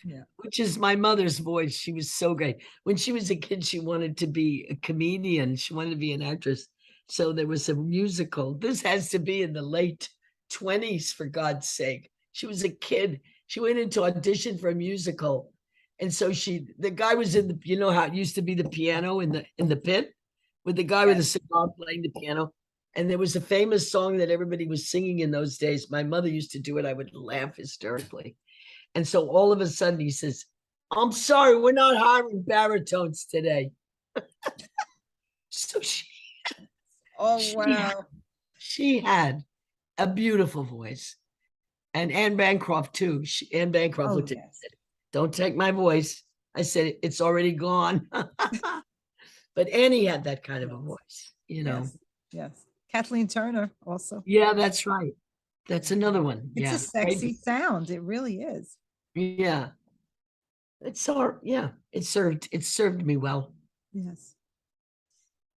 S2: Yeah.
S1: Which is my mother's voice. She was so great. When she was a kid, she wanted to be a comedian. She wanted to be an actress. So there was a musical. This has to be in the late 20s, for God's sake. She was a kid. She went into audition for a musical. And so the guy was in the, you know how it used to be the piano in the pit with the guy with the cigar playing the piano. And there was a famous song that everybody was singing in those days. My mother used to do it. I would laugh hysterically. And so all of a sudden he says, I'm sorry, we're not hiring baritones today. So she had a beautiful voice. And Anne Bancroft too. Anne Bancroft looked at me and said, don't take my voice. I said, it's already gone. But Annie had that kind of a voice, you know.
S2: Yes. Kathleen Turner also.
S1: Yeah, that's right. That's another one.
S2: It's a sexy sound. It really is.
S1: Yeah. It served me well.
S2: Yes.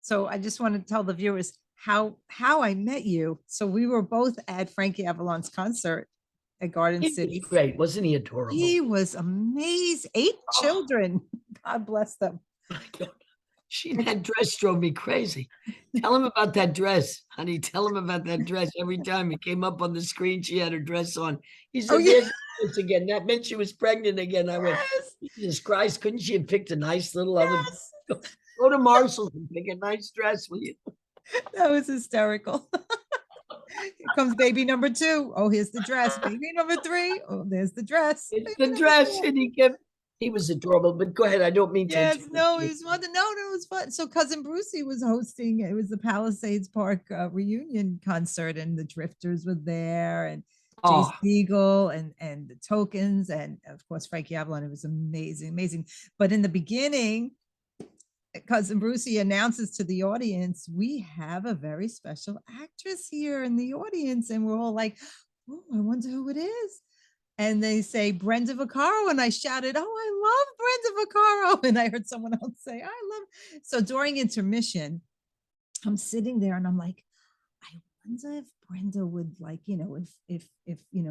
S2: So I just want to tell the viewers how I met you. So we were both at Frankie Avalon's concert at Garden City.
S1: Was great. Wasn't he adorable?
S2: He was amazing. 8 children. God bless them.
S1: That dress drove me crazy. Tell him about that dress, honey. Tell him about that dress. Every time he came up on the screen, she had her dress on. He said, this again. That meant she was pregnant again. I went, Jesus Christ, couldn't she have picked a nice little other? Go to Marshall's and pick a nice dress, will you?
S2: That was hysterical. Here comes baby number 2. Oh, here's the dress. Baby number 3. Oh, there's the dress.
S1: It's the dress. And he was adorable, but go ahead. I don't mean to.
S2: Yes, no, it was fun. No, it was fun. So Cousin Brucey was hosting. It was the Palisades Park reunion concert, and the Drifters were there, and Jay Siegel and the Tokens, and of course Frankie Avalon. It was amazing. But in the beginning, Cousin Brucey announces to the audience, "We have a very special actress here in the audience," and we're all like, "Oh, I wonder who it is." And they say, Brenda Vaccaro. And I shouted, "Oh, I love Brenda Vaccaro." And I heard someone else say, "I love." So during intermission, I'm sitting there and I'm like, I wonder if Brenda would if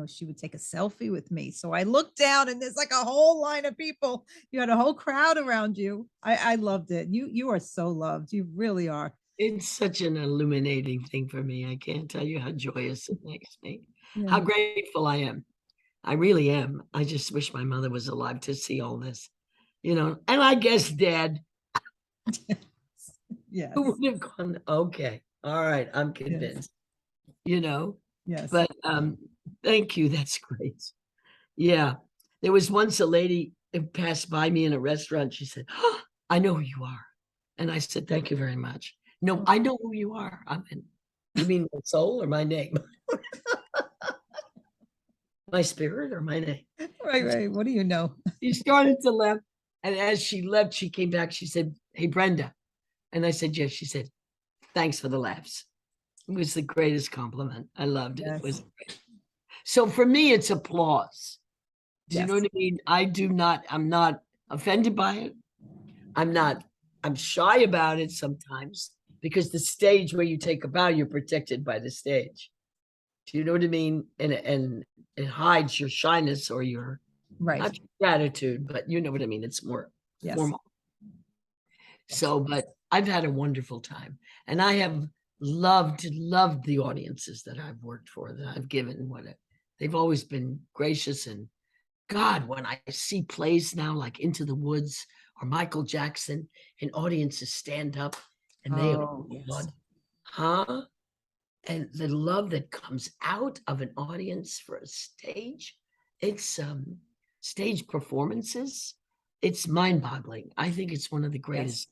S2: she would take a selfie with me. So I looked down and there's like a whole line of people. You had a whole crowd around you. I loved it. You are so loved. You really are.
S1: It's such an illuminating thing for me. I can't tell you how joyous it makes me.
S2: Yeah.
S1: How grateful I am. I really am. I just wish my mother was alive to see all this, and I guess Dad.
S2: Yes.
S1: Who would have gone, okay, all right, I'm convinced,
S2: Yes.
S1: But thank you. That's great. Yeah. There was once a lady who passed by me in a restaurant. She said, "Oh, I know who you are." And I said, thank you very much. No, I know who you are. You mean my soul or my name? My spirit or my name?
S2: Right. What do you know?
S1: She started to laugh. And as she left, she came back. She said, hey, Brenda. And I said, yes. She said, thanks for the laughs. It was the greatest compliment. I loved it. It was
S2: Yes.
S1: great. So for me, it's applause. Do you know
S2: Yes.
S1: what I mean? I'm not offended by it. I'm shy about it sometimes because the stage where you take a bow, you're protected by the stage. Do you know what I mean? And it hides your shyness or your
S2: Right.
S1: not your gratitude, but you know what I mean. It's more
S2: Yes.
S1: formal. So, but I've had a wonderful time, and I have loved the audiences that I've worked for, that I've given. They've always been gracious. And God, when I see plays now like Into the Woods or Michael Jackson, and audiences stand up and they
S2: Oh, yes.
S1: applaud, huh? And the love that comes out of an audience for a stage, it's stage performances. It's mind-boggling. I think it's one of the greatest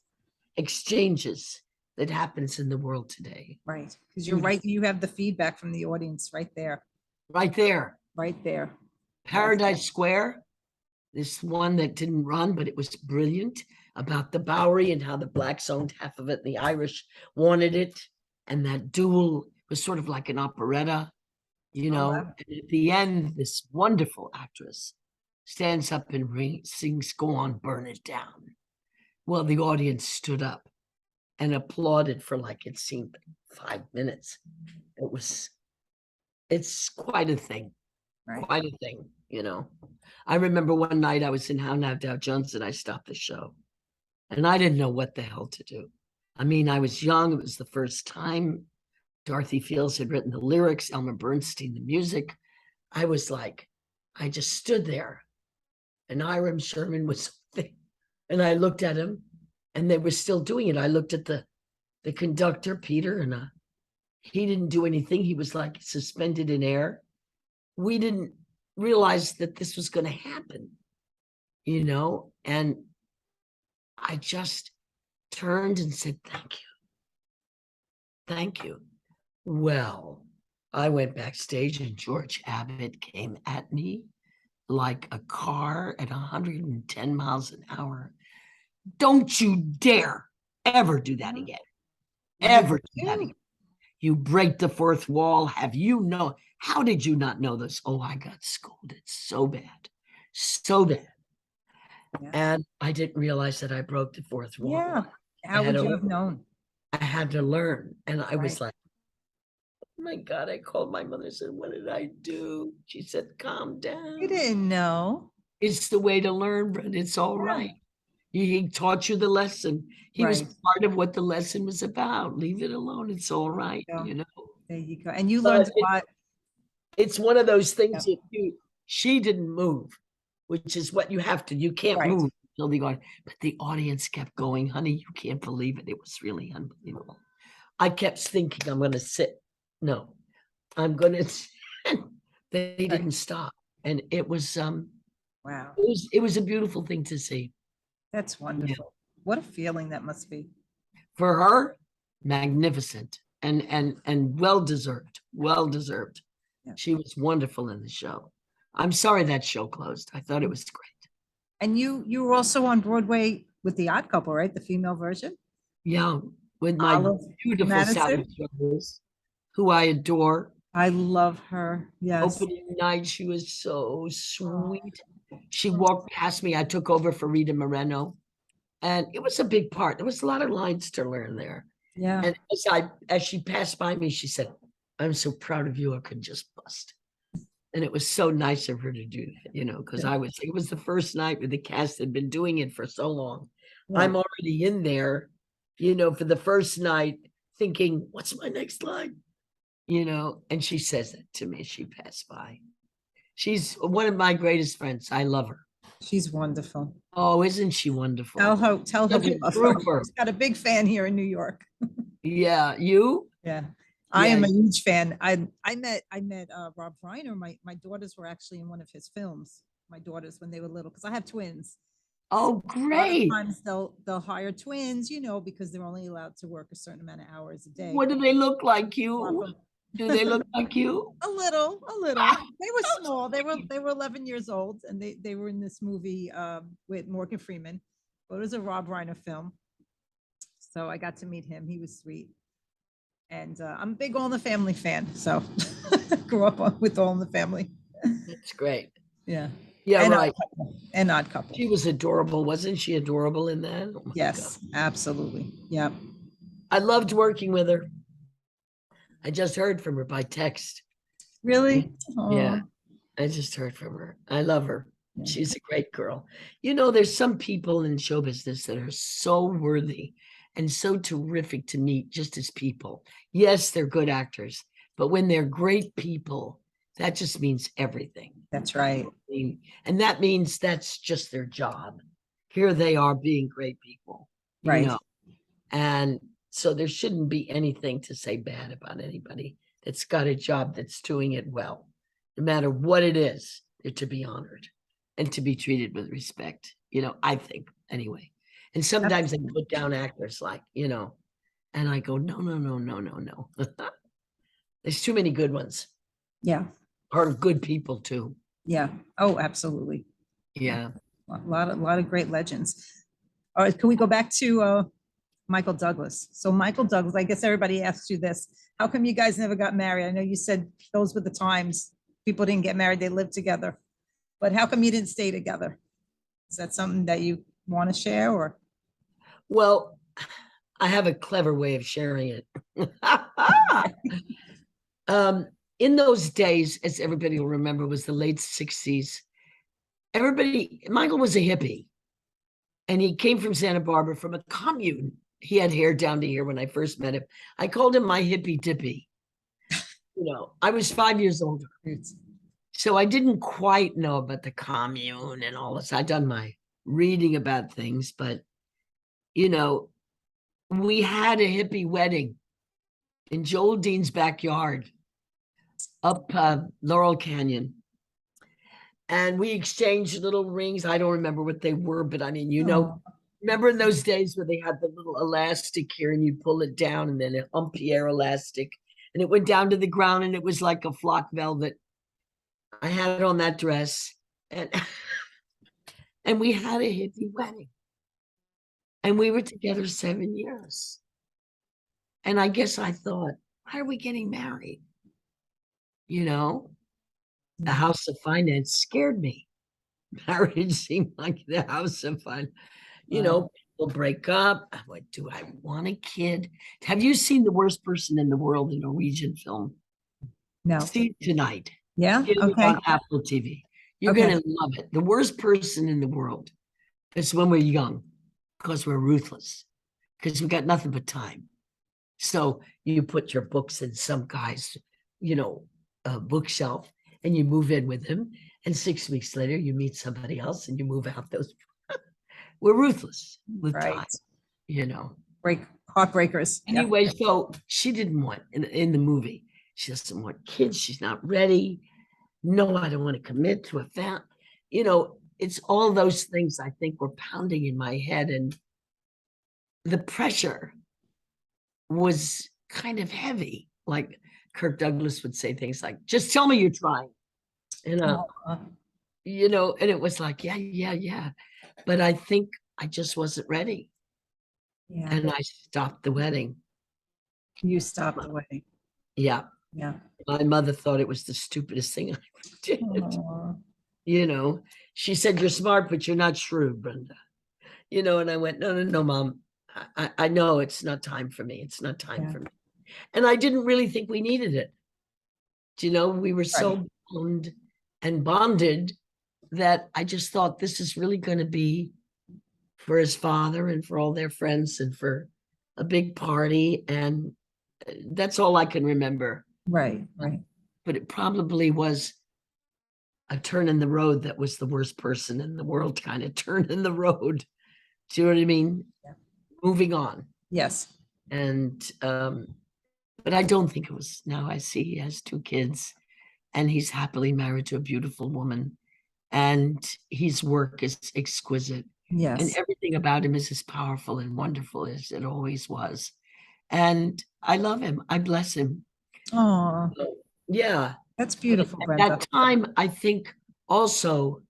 S1: exchanges that happens in the world today.
S2: Right. Because you're right. You have the feedback from the audience right there.
S1: Right there.
S2: Right there.
S1: Paradise Square, this one that didn't run, but it was brilliant, about the Bowery and how the blacks owned half of it and the Irish wanted it. And that duel was sort of like an operetta, you know.
S2: wow.
S1: And at the end, this wonderful actress stands up and sings, "Go on, burn it down." Well, the audience stood up and applauded for, like, it seemed 5 minutes. It's quite a thing.
S2: Right.
S1: Quite a thing, you know. I remember one night I was in How Now Dow Jones and I stopped the show and I didn't know what the hell to do. I mean, I was young. It was the first time. Dorothy Fields had written the lyrics, Elmer Bernstein, the music. I was like, I just stood there and Hiram Sherman was there. And I looked at him and they were still doing it. I looked at the conductor, Peter, and he didn't do anything. He was like suspended in air. We didn't realize that this was going to happen, you know, and I just turned and said, thank you. Thank you. Well, I went backstage and George Abbott came at me like a car at 110 miles an hour. Don't you dare ever do that again. Ever do that again. You break the fourth wall. How did you not know this? Oh, I got scolded so bad. So bad.
S2: Yeah.
S1: And I didn't realize that I broke the fourth wall.
S2: Yeah. How would you have known?
S1: I had to learn. And I was
S2: Right.
S1: like, oh my God, I called my mother and said, what did I do? She said, calm down.
S2: You didn't know.
S1: It's the way to learn, but it's all
S2: Yeah.
S1: right. He taught you the lesson. He was
S2: Right.
S1: part of what the lesson was about. Leave it alone. It's all right,
S2: go.
S1: you know.
S2: There you go. And you
S1: But
S2: learned a lot.
S1: It's one of those things
S2: Yeah.
S1: that she didn't move, which is what you have to. You can't
S2: Right.
S1: move until the audience, but the audience kept going, honey. You can't believe it. It was really unbelievable. I kept thinking, I'm going to sit. No, I'm going to sit. They didn't stop. And it was
S2: Wow.
S1: it was a beautiful thing to see.
S2: That's wonderful. What a feeling that must be.
S1: For her, magnificent and well deserved. Well deserved.
S2: Yeah.
S1: She was wonderful in the show. I'm sorry that show closed. I thought it was great.
S2: And you were also on Broadway with The Odd Couple, right? The female version.
S1: Yeah, with my
S2: Olive
S1: beautiful
S2: Madison.
S1: Sally Struthers, who I adore.
S2: I love her. Yes.
S1: Opening night, she was so sweet. She walked past me. I took over for Rita Moreno, and it was a big part. There was a lot of lines to learn there.
S2: Yeah.
S1: And as she passed by me, she said, "I'm so proud of you. I could just bust." And it was so nice of her to do that, you know, because it was the first night with the cast had been doing it for so long.
S2: Right.
S1: I'm already in there, you know, for the first night thinking, what's my next line? You know, and she says that to me. She passed by. She's one of my greatest friends. I love her.
S2: She's wonderful.
S1: Oh, isn't she wonderful?
S2: Tell her
S1: Such
S2: we
S1: a
S2: love her.
S1: trooper.
S2: She's got a big fan here in New York.
S1: Yeah, you?
S2: Yeah. I am
S1: Yeah.
S2: a huge fan. I met Rob Reiner. My daughters were actually in one of his films. My daughters when they were little, because I have twins.
S1: Oh,
S2: A lot of
S1: great.
S2: times they'll hire twins, because they're only allowed to work a certain amount of hours a day.
S1: What do they look like you?
S2: Swap 'em.
S1: Do they look like you?
S2: A little. They were small. They were 11 years old, and they were in this movie with Morgan Freeman. But it was a Rob Reiner film. So I got to meet him. He was sweet. And I'm a big All in the Family fan. So grew up with All in the Family.
S1: That's great.
S2: Yeah.
S1: Yeah,
S2: and
S1: right.
S2: And Odd Couple.
S1: She was adorable. Wasn't she adorable in that? Oh my
S2: Yes,
S1: God.
S2: absolutely. Yeah.
S1: I loved working with her. I just heard from her by text.
S2: Really?
S1: Yeah.
S2: Aw.
S1: I just heard from her. I love her.
S2: Yeah.
S1: She's a great girl. There's some people in show business that are so worthy and so terrific to meet just as people. Yes, they're good actors, but when they're great people, that just means everything.
S2: That's right.
S1: And that means that's just their job. Here they are being great people,
S2: Right.
S1: And so there shouldn't be anything to say bad about anybody that's got a job that's doing it well. No matter what it is, they're to be honored and to be treated with respect, I think anyway. And sometimes they put down actors and I go, no. There's too many good ones.
S2: Yeah.
S1: Or good people too.
S2: Yeah. Oh, absolutely.
S1: Yeah.
S2: A lot of great legends. All right, can we go back to Michael Douglas? So Michael Douglas, I guess everybody asks you this. How come you guys never got married? I know you said those were the times people didn't get married, they lived together. But how come you didn't stay together? Is that something that you want to share or?
S1: Well, I have a clever way of sharing it. In those days, as everybody will remember, was the late 60s. Michael was a hippie. And he came from Santa Barbara, from a commune. He had hair down to here when I first met him. I called him my hippie dippy. I was 5 years older. So I didn't quite know about the commune and all this. I'd done my reading about things, but, we had a hippie wedding in Joel Dean's backyard up Laurel Canyon. And we exchanged little rings. I don't remember what they were, but I mean, remember in those days where they had the little elastic here and you pull it down and then an Pierre elastic and it went down to the ground and it was like a flock velvet. I had on that dress and and we had a hippie wedding. And we were together 7 years. And I guess I thought, why are we getting married? The house of finance scared me. Marriage seemed like the house of finance. People break up. I went, do I want a kid? Have you seen The Worst Person in the World, a Norwegian film?
S2: No.
S1: See it tonight.
S2: Yeah. Okay.
S1: On Apple TV. You're going to love it. The Worst Person in the World. It's when we're young, because we're ruthless, because we got nothing but time. So you put your books in some guy's, bookshelf and you move in with him. And 6 weeks later, you meet somebody else and you move out those. We're ruthless with time,
S2: Heartbreakers.
S1: Anyway, so she didn't want, in the movie, she doesn't want kids. She's not ready. No, I don't want to commit to a family. It's all those things I think were pounding in my head. And the pressure was kind of heavy. Like Kirk Douglas would say things like, just tell me you're trying. And it was like, yeah. But I think I just wasn't ready.
S2: Yeah.
S1: And I stopped the wedding.
S2: You stopped the wedding.
S1: Yeah.
S2: Yeah.
S1: My mother thought it was the stupidest thing I ever did. She said, you're smart, but you're not shrewd, Brenda. And I went, no, Mom. I know it's not time for me. It's not time for me. And I didn't really think we needed it. We were so bound and bonded that I just thought this is really going to be for his father and for all their friends and for a big party. And that's all I can remember.
S2: Right.
S1: But it probably was a turn in the road that was the worst person in the world kind of turn in the road. Do you know what I mean?
S2: Yeah.
S1: Moving on.
S2: Yes.
S1: And, but I don't think it was. Now I see he has 2 kids and he's happily married to a beautiful woman and his work is exquisite. And
S2: Yes.
S1: everything about him is as powerful and wonderful as it always was. And I love him. I bless him.
S2: Oh,
S1: So, yeah.
S2: that's
S1: But
S2: beautiful,
S1: at
S2: Brenda.
S1: that time, I think also,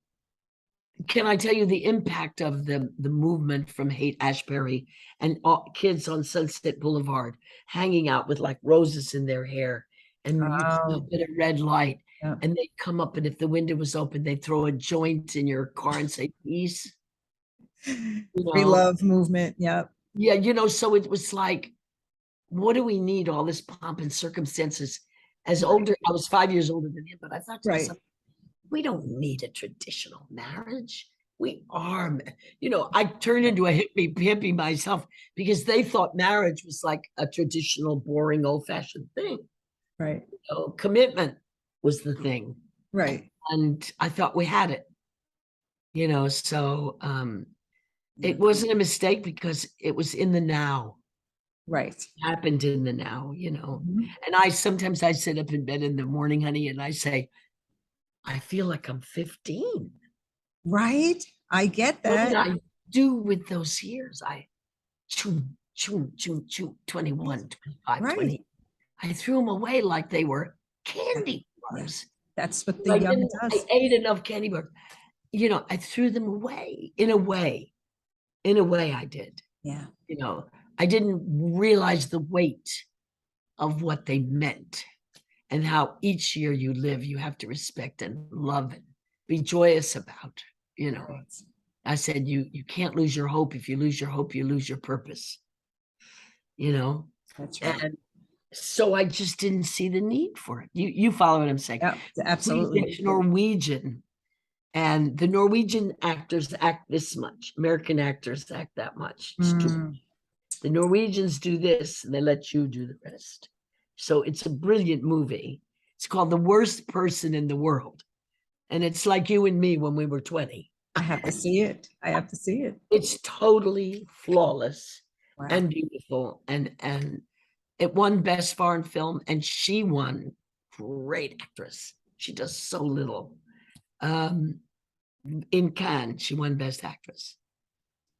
S1: can I tell you the impact of the movement from Haight-Ashbury and kids on Sunset Boulevard hanging out with like roses in their hair, and you'd stop
S2: Oh,
S1: at a red light,
S2: yeah.
S1: and they'd come up, and if the window was open, they'd throw a joint in your car and say peace.
S2: Free love movement. Yep.
S1: Yeah, so it was like, what do we need all this pomp and circumstances? As older, I was 5 years older than him, but I thought to
S2: Right.
S1: myself, we don't need a traditional marriage. We are, I turned into a hippie myself because they thought marriage was like a traditional, boring, old-fashioned thing.
S2: Right.
S1: Commitment was the thing.
S2: Right.
S1: And I thought we had it, so it wasn't a mistake because it was in the now.
S2: Right.
S1: Happened in the now,
S2: Mhm.
S1: and sometimes I sit up in bed in the morning, honey, and I say, I feel like I'm 15.
S2: Right. I get
S1: What did
S2: that.
S1: I do with those years? I choo, choo, choo, choo, 21, 25,
S2: Right.
S1: 20. I threw them away like they were candy bars.
S2: That's what
S1: I
S2: the young
S1: I
S2: does.
S1: ate enough candy bars. I threw them away in a way. In a way I did.
S2: Yeah.
S1: I didn't realize the weight of what they meant and how each year you live, you have to respect and love and be joyous about,
S2: Right.
S1: I said, you can't lose your hope. If you lose your hope, you lose your purpose,
S2: That's right.
S1: and so I just didn't see the need for it. You follow what I'm saying?
S2: Yeah, absolutely.
S1: It's Norwegian, and the Norwegian actors act this much. American actors act that much. It's too
S2: Mm,
S1: much. The Norwegians do this, and they let you do the rest. So it's a brilliant movie. It's called The Worst Person in the World, and it's like you and me when we were 20.
S2: I have to see it. I have to see it.
S1: It's totally flawless
S2: Wow.
S1: and beautiful, and it won Best Foreign Film, and she won Great Actress. She does so little. In Cannes, she won Best Actress.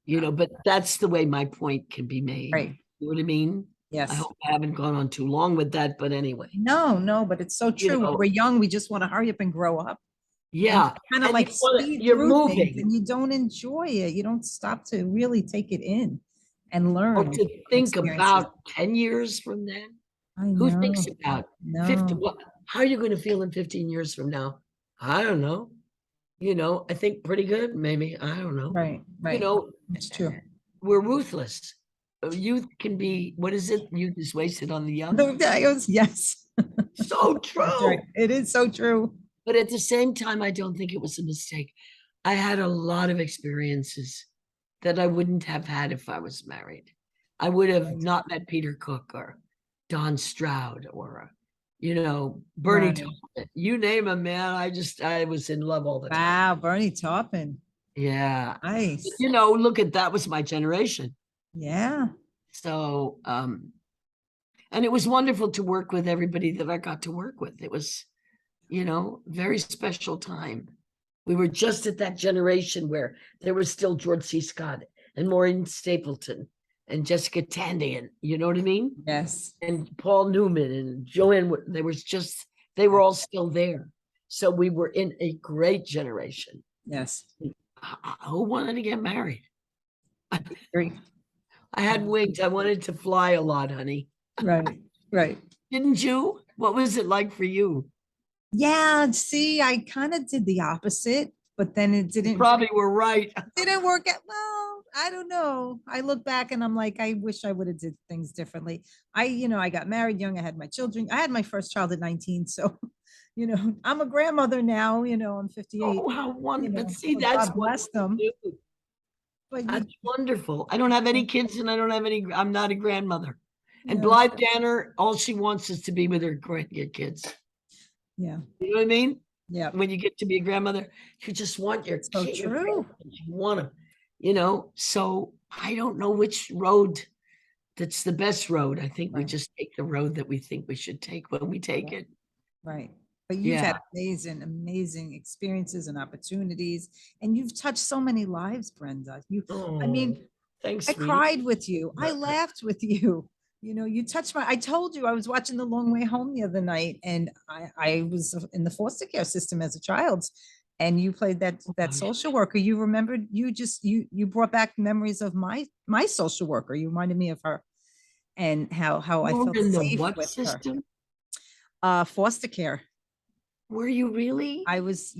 S1: But that's the way my point can be made.
S2: Right.
S1: You know what I mean?
S2: Yes.
S1: I hope I haven't gone on too long with that, but anyway.
S2: No, but it's so true. When we're young, we just want to hurry up and grow up.
S1: Yeah.
S2: Kind of like speed
S1: you're
S2: through things,
S1: moving.
S2: and you don't enjoy it. You don't stop to really take it in and learn.
S1: Or to think
S2: experiences.
S1: about 10 years from then.
S2: I
S1: Who
S2: know.
S1: thinks about 50? How are you going to feel in 15 years from now? I don't know. I think pretty good, maybe. I don't know.
S2: Right. It's true.
S1: We're ruthless. Youth can be, what is it? Youth is wasted on the young.
S2: Yes.
S1: So true.
S2: Right. It is so true.
S1: But at the same time, I don't think it was a mistake. I had a lot of experiences that I wouldn't have had if I was married. I would have not met Peter Cook or Don Stroud or, Bernie
S2: Right.
S1: Taupin. You name him, man. I was in love all the time.
S2: Wow, Bernie Taupin.
S1: Yeah.
S2: Nice.
S1: But, look at that was my generation.
S2: Yeah.
S1: So, and it was wonderful to work with everybody that I got to work with. It was, very special time. We were just at that generation where there was still George C. Scott and Maureen Stapleton and Jessica Tandy, and you know what I mean?
S2: Yes.
S1: And Paul Newman and Joanne. They were all still there. So we were in a great generation.
S2: Yes.
S1: Who wanted to get married?
S2: Great.
S1: I had wings. I wanted to fly a lot, honey.
S2: Right.
S1: Didn't you? What was it like for you?
S2: Yeah, see, I kind of did the opposite, but then it
S1: You
S2: didn't
S1: probably were right.
S2: didn't work out. Well, I don't know. I look back and I'm like, I wish I would have did things differently. I got married young. I had my children. I had my first child at 19. So, I'm a grandmother now, I'm 58.
S1: Oh, how wonderful. But see,
S2: so
S1: that's
S2: God bless them.
S1: wonderful.
S2: But
S1: That's wonderful. I don't have any kids and I'm not a grandmother. And
S2: Yeah.
S1: Blythe Danner, all she wants is to be with her grandkids.
S2: Yeah.
S1: You know what I mean?
S2: Yeah.
S1: When you get to be a grandmother, you just want your
S2: So
S1: kid.
S2: true.
S1: You want them, so I don't know which road that's the best road. I think we
S2: Right.
S1: just take the road that we think we should take when we take it.
S2: Right. But you've had amazing, amazing experiences and opportunities, and you've touched so many lives, Brenda. I mean,
S1: thanks,
S2: I
S1: sweetie.
S2: cried with you. I laughed with you. You know, you touched I told you I was watching The Long Way Home the other night, and I was in the foster care system as a child, and you played that social worker. You remembered, you brought back memories of my social worker. You reminded me of her and how I felt
S1: in the
S2: safe
S1: what
S2: with
S1: system?
S2: her. Foster care.
S1: Were you really?
S2: I was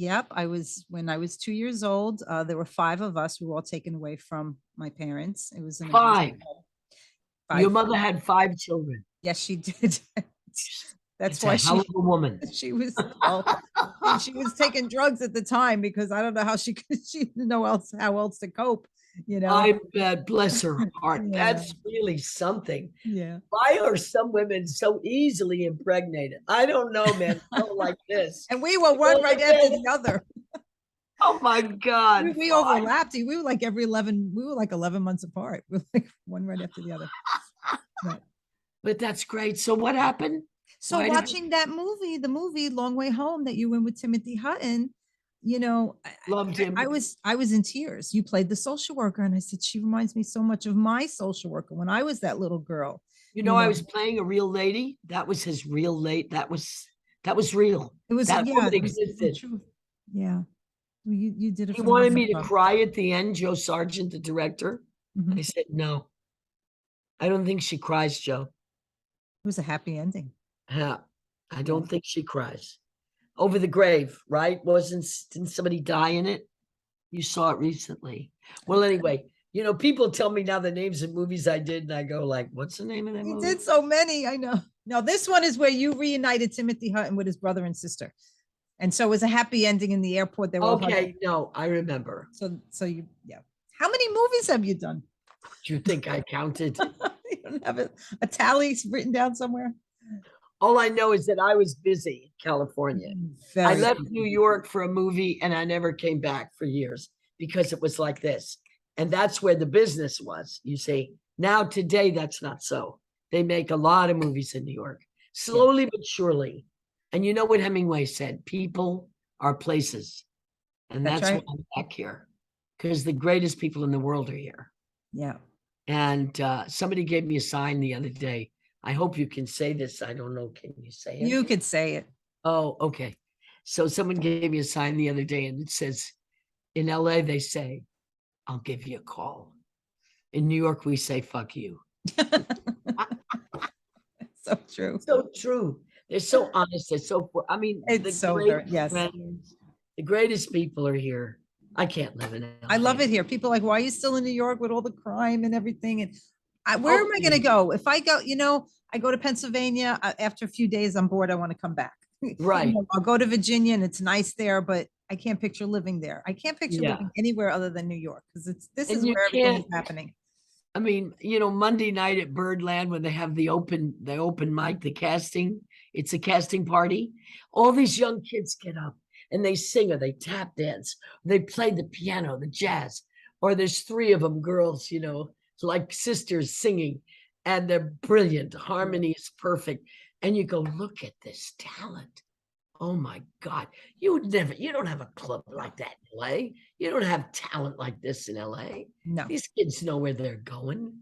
S2: when I was 2 years old. There were 5 of us. We were all taken away from my parents. It was an abusive
S1: 5.
S2: home.
S1: Your mother had 5 children.
S2: Yes, she did. That's
S1: That's
S2: why
S1: a hell of a woman.
S2: she was and she was taking drugs at the time, because I don't know how she didn't know how else to cope, you know.
S1: I bet, bless her heart.
S2: Yeah.
S1: That's really something.
S2: Yeah.
S1: Why are some women so easily impregnated? I don't know, man. Go like this.
S2: And we were
S1: You
S2: one
S1: go
S2: right
S1: like
S2: after
S1: this.
S2: the other.
S1: Oh my God.
S2: We
S1: 5.
S2: overlapped. We were like we were like 11 months apart. We were like one right after the other.
S1: But that's great. So what happened?
S2: So
S1: Why did-
S2: watching that movie, the movie Long Way Home that you were in with Timothy Hutton, you know,
S1: Loved him.
S2: I was in tears. You played the social worker, and I said, she reminds me so much of my social worker when I was that little girl.
S1: You know, I was playing a real lady. That was his real late. That was real.
S2: It was,
S1: that
S2: yeah,
S1: woman
S2: it was the
S1: existed.
S2: truth. Yeah. Well, you did it.
S1: He wanted me to cry at the end, Joe Sargent, the director.
S2: Mhm.
S1: I said, no. I don't think she cries, Joe.
S2: It was a happy ending.
S1: Yeah, I don't think she cries. Over the grave, right? Didn't somebody die in it? You saw it recently. Well, anyway, you know, people tell me now the names of movies I did, and I go like, what's the name of that
S2: He
S1: movie?
S2: did so many, I know. Now, this one is where you reunited Timothy Hutton with his brother and sister. And so it was a happy ending in the airport. They were all
S1: Okay,
S2: hugging.
S1: no, I remember.
S2: So you, yeah. How many movies have you done?
S1: Do you think I counted?
S2: You don't have a tally written down somewhere?
S1: All I know is that I was busy in California. I
S2: Very
S1: left
S2: busy.
S1: New York for a movie and I never came back for years because it was like this. And that's where the business was, you see. Now, today, that's not so. They make a lot of movies in New York, slowly but surely. And you know what Hemingway said? People are places. And
S2: That's
S1: that's
S2: right.
S1: why I'm back here, because the greatest people in the world are here.
S2: Yeah.
S1: And somebody gave me a sign the other day. I hope you can say this. I don't know. Can you say it?
S2: You could say it.
S1: Oh, okay. So someone gave me a sign the other day and it says, in LA, they say, I'll give you a call. In New York, we say, fuck you.
S2: So true.
S1: So true. They're so honest. They're so, I mean,
S2: It's so very, yes.
S1: friends, the greatest people are here. I can't live in LA.
S2: I love it here. People are like, why are you still in New York with all the crime and everything? And where am I going to go? If I go, you know, I go to Pennsylvania, after a few days, I'm bored. I want to come back.
S1: Right.
S2: You know, I'll go to Virginia and it's nice there, but I can't picture living there. I can't picture
S1: Yeah.
S2: living anywhere other than New York, because this
S1: And
S2: is
S1: you
S2: where everything is
S1: can't-
S2: happening.
S1: I mean, you know, Monday night at Birdland when they have the open mic, the casting, it's a casting party. All these young kids get up and they sing or they tap dance, they play the piano, the jazz, or there's 3 of them girls, you know, like sisters singing, and they're brilliant. Harmony is perfect. And you go, look at this talent. Oh my God. You don't have a club like that in LA. You don't have talent like this in LA.
S2: No.
S1: These kids know where they're going.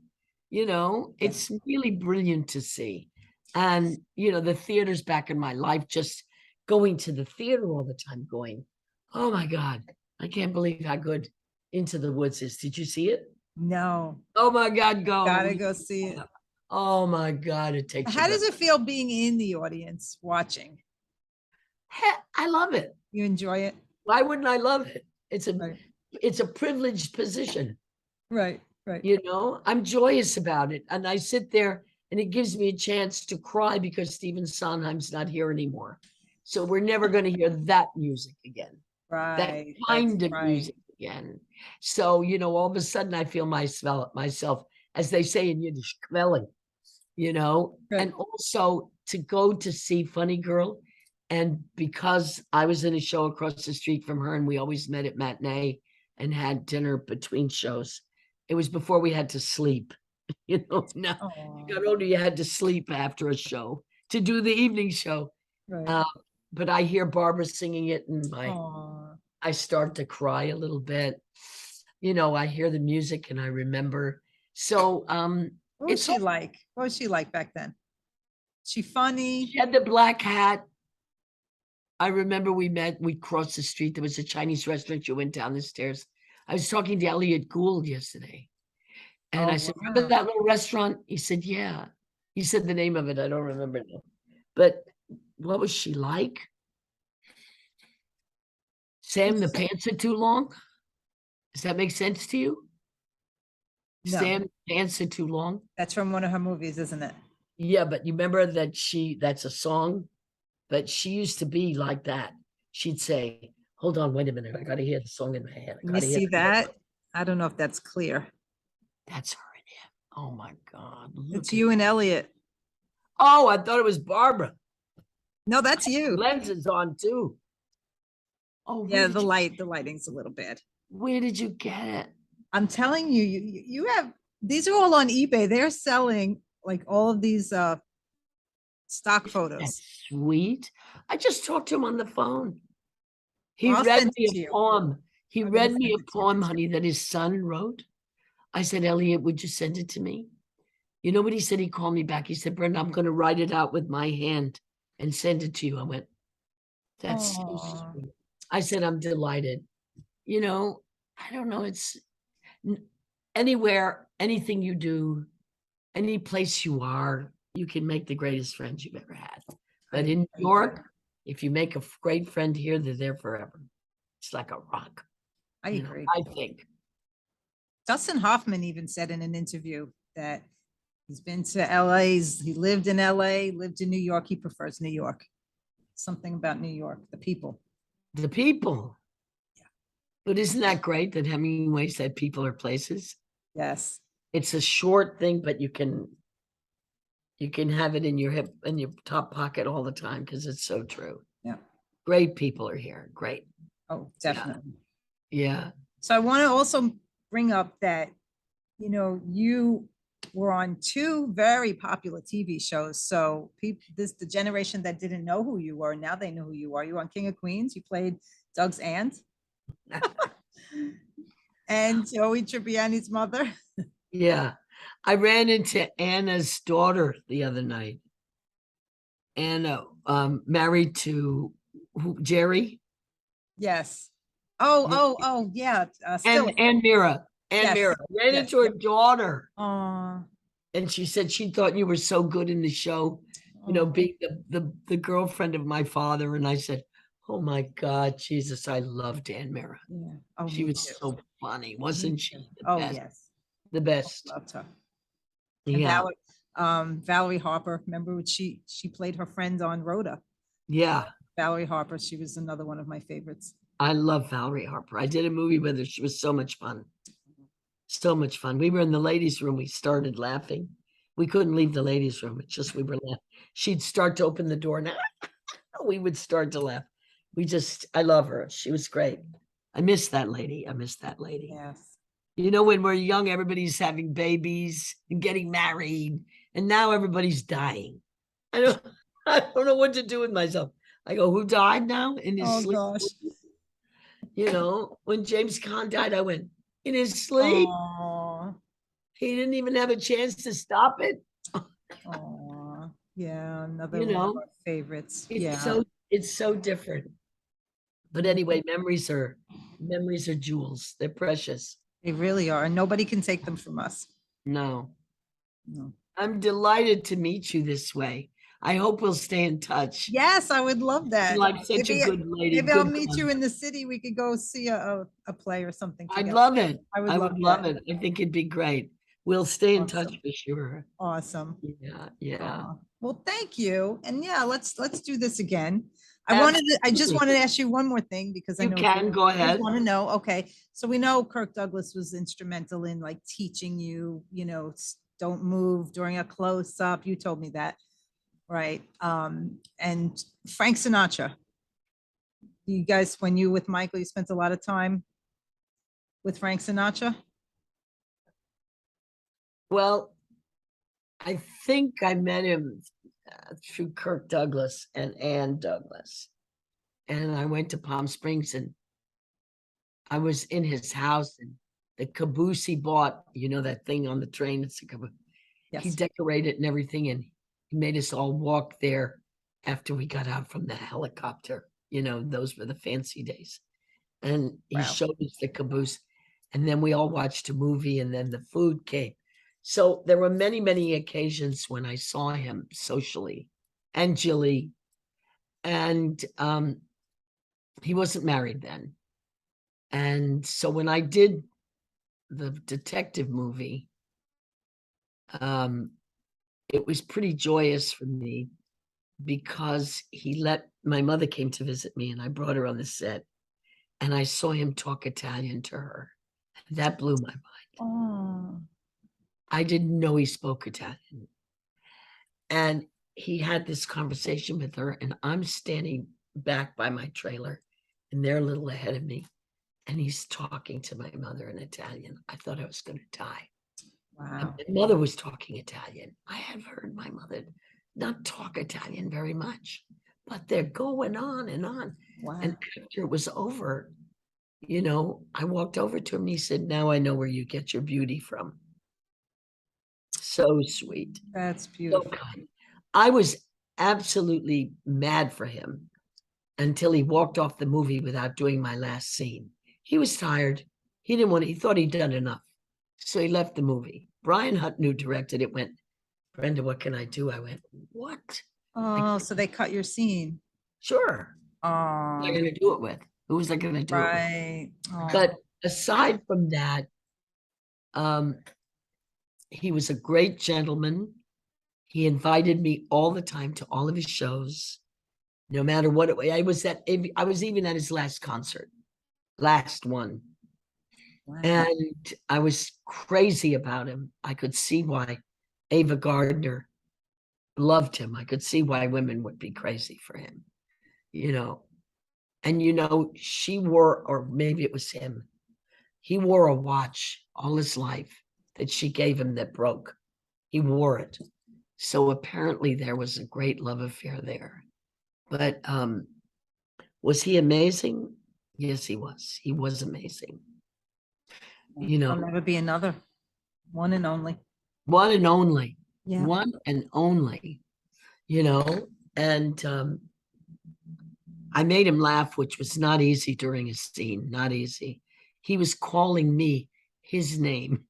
S1: You know, it's really brilliant to see. And, you know, the theater's back in my life, just going to the theater all the time, going, oh my God, I can't believe how good Into the Woods is. Did you see it?
S2: No.
S1: Oh my God, go.
S2: Gotta go see it.
S1: Oh my God, it takes
S2: How
S1: you
S2: does it feel being in the audience watching?
S1: I love it.
S2: You enjoy it?
S1: Why wouldn't I love it? It's
S2: Right.
S1: a privileged position.
S2: Right. Right.
S1: You know, I'm joyous about it. And I sit there and it gives me a chance to cry because Stephen Sondheim's not here anymore. So we're never going to hear that music again. That
S2: Right.
S1: kind
S2: That's
S1: of
S2: right.
S1: music again. So, you know, all of a sudden I feel myself, as they say in Yiddish, quelling, you know,
S2: Right.
S1: and also to go to see Funny Girl. And because I was in a show across the street from her and we always met at matinee and had dinner between shows, it was before we had to sleep. You know, now
S2: Aw,
S1: you got older, you had to sleep after a show to do the evening show.
S2: right.
S1: but I hear Barbara singing it and
S2: Aw.
S1: I start to cry a little bit. You know, I hear the music and I remember. So
S2: What was
S1: it's
S2: she like? What was she like back then? She funny?
S1: she had the black hat. I remember we crossed the street. There was a Chinese restaurant. You went down the stairs. I was talking to Elliot Gould yesterday. And
S2: Oh,
S1: I said, remember
S2: wow.
S1: that little restaurant? He said, yeah. He said the name of it. I don't remember now. But what was she like? Sam, the pants are too long. Does that make sense to you?
S2: No.
S1: Sam, the pants are too long.
S2: That's from one of her movies, isn't it?
S1: Yeah, but you remember that that's a song, but she used to be like that. She'd say, hold on, wait a minute. I got to hear the song in my head. I
S2: Can you
S1: gotta hear
S2: see
S1: the
S2: that? I don't know if that's clear.
S1: That's her and him. Oh my God.
S2: It's
S1: Look
S2: you
S1: at-
S2: and Elliot.
S1: Oh, I thought it was Barbara.
S2: No, that's you.
S1: Lenses on too. Oh,
S2: Yeah, the lighting's a little bad.
S1: where did you get it?
S2: I'm telling you, you have, these are all on eBay. They're selling like all of these stock photos.
S1: That's sweet. I just talked to him on the phone. He
S2: Well, I'll
S1: read
S2: send
S1: me
S2: it to
S1: a
S2: you.
S1: poem. He
S2: I'm gonna
S1: read me
S2: send
S1: a
S2: it to you.
S1: poem, honey, that his son wrote. I said, Elliot, would you send it to me? You know what he said? He called me back. He said, Brenda, I'm going to write it out with my hand and send it to you. I went, that's so
S2: Aw.
S1: sweet. I said, I'm delighted. You know, I don't know. It's anywhere, anything you do, any place you are, you can make the greatest friends you've ever had. But in New York, if you make a great friend here, they're there forever. It's like a rock.
S2: I
S1: you know,
S2: agree.
S1: I think.
S2: Dustin Hoffman even said in an interview that he's been to LA, he lived in LA, lived in New York. He prefers New York. Something about New York, the people.
S1: The people. But isn't that great that Hemingway said people are places?
S2: Yes.
S1: It's a short thing, but you can have it in your hip in your top pocket all the time because it's so true.
S2: Yeah.
S1: Great people are here. Great.
S2: Oh, definitely.
S1: Yeah.
S2: So I want to also bring up that, you know, you were on two very popular TV shows. So people, the generation that didn't know who you were, now they know who you are. You were on King of Queens. You played Doug's aunt and Joey Tribbiani's mother.
S1: Yeah. I ran into Anna's daughter the other night. Anna, married to Jerry.
S2: Yes.
S1: Yeah.
S2: Oh, yeah. Still.
S1: And Mira. And
S2: Yes,
S1: Mira. Ran
S2: yes,
S1: into her daughter.
S2: Aw.
S1: And she said she thought you were so good in the show, you know,
S2: Aw.
S1: being the girlfriend of my father. And I said, oh my God, Jesus, I loved Ann Mira.
S2: Yeah. Oh,
S1: She
S2: me
S1: was
S2: too.
S1: so funny,
S2: Me
S1: wasn't she?
S2: too.
S1: The
S2: Oh,
S1: best.
S2: yes.
S1: The best.
S2: Loved her. And
S1: Yeah.
S2: Valerie Harper, remember what she played her friend on Rhoda.
S1: Yeah.
S2: Valerie Harper, she was another one of my favorites.
S1: I love Valerie Harper. I did a movie with her. She was so much fun. So much fun. We were in the ladies' room. We started laughing. We couldn't leave the ladies' room. It's just we were laughing. She'd start to open the door. Now we would start to laugh. I love her. She was great. I miss that lady. I miss that lady.
S2: Yes.
S1: You know, when we're young, everybody's having babies and getting married, and now everybody's dying. I don't know what to do with myself. I go, who died now in his
S2: Oh,
S1: sleep?
S2: gosh.
S1: You know, when James Caan died, I went, in his sleep.
S2: Aw.
S1: He didn't even have a chance to stop it.
S2: Aw. Yeah, another
S1: You
S2: one of
S1: know,
S2: our favorites.
S1: It's
S2: Yeah.
S1: it's so different. But anyway, memories are jewels. They're precious.
S2: They really are. And nobody can take them from us.
S1: No.
S2: No.
S1: I'm delighted to meet you this way. I hope we'll stay in touch.
S2: Yes, I would love that.
S1: You're like such a good lady.
S2: Maybe I'll
S1: good
S2: meet you
S1: one.
S2: in the city. We could go see a play or something
S1: I'd
S2: together.
S1: love it.
S2: I would
S1: I
S2: love
S1: would love
S2: that.
S1: it. I think it'd be great. We'll stay in touch
S2: Awesome.
S1: for sure.
S2: Awesome.
S1: Yeah, yeah.
S2: Well, thank you. And yeah, let's do this again. I just
S1: Absolutely.
S2: wanted to ask you one more thing because I
S1: You
S2: know
S1: can go ahead.
S2: want to know. Okay. So we know Kirk Douglas was instrumental in like teaching you, you know, don't move during a close up. You told me that. Right. And Frank Sinatra. You guys, when you with Michael, you spent a lot of time with Frank Sinatra?
S1: Well, I think I met him through Kirk Douglas and Ann Douglas. and I went to Palm Springs, and I was in his house, and the caboose he bought, you know, that thing on the train, it's a caboose. He
S2: Yes.
S1: decorated and everything, and he made us all walk there after we got out from the helicopter. You know, those were the fancy days. And he
S2: Wow.
S1: showed us the caboose, and then we all watched a movie, and then the food came. So there were many, many occasions when I saw him socially, and Jilly, and he wasn't married then. And so when I did the detective movie, it was pretty joyous for me because my mother came to visit me, and I brought her on the set, and I saw him talk Italian to her. That blew my mind.
S2: Oh,
S1: I didn't know he spoke Italian. And he had this conversation with her, and I'm standing back by my trailer, and they're a little ahead of me, and he's talking to my mother in Italian. I thought I was going to die. And
S2: wow.
S1: my mother was talking Italian. I have heard my mother not talk Italian very much, but they're going on and on.
S2: Wow.
S1: And after it was over, you know, I walked over to him, and he said, "Now I know where you get your beauty from." So sweet.
S2: That's
S1: So
S2: beautiful.
S1: kind. I was absolutely mad for him until he walked off the movie without doing my last scene. He was tired. He didn't want to, he thought he'd done enough. So he left the movie. Brian Hutt, who directed it, went, "Brenda, what can I do?" I went, "What?"
S2: Oh, so they cut your scene.
S1: Sure. Who
S2: Oh,
S1: was I going to do it with? Who was I going to do it with?
S2: right. Oh,
S1: But aside from that, he was a great gentleman. He invited me all the time to all of his shows, no matter what I was even at his last concert, last one.
S2: wow.
S1: And I was crazy about him. I could see why Ava Gardner loved him. I could see why women would be crazy for him, you know. And, you know, she wore, or maybe it was him, he wore a watch all his life that she gave him that broke. He wore it. So apparently there was a great love affair there. But was he amazing? Yes, he was. He was amazing. You
S2: There'll
S1: know,
S2: never be another. One and only.
S1: one and only.
S2: Yeah.
S1: One and only, you know, and I made him laugh, which was not easy during a scene, not easy. He was calling me his name.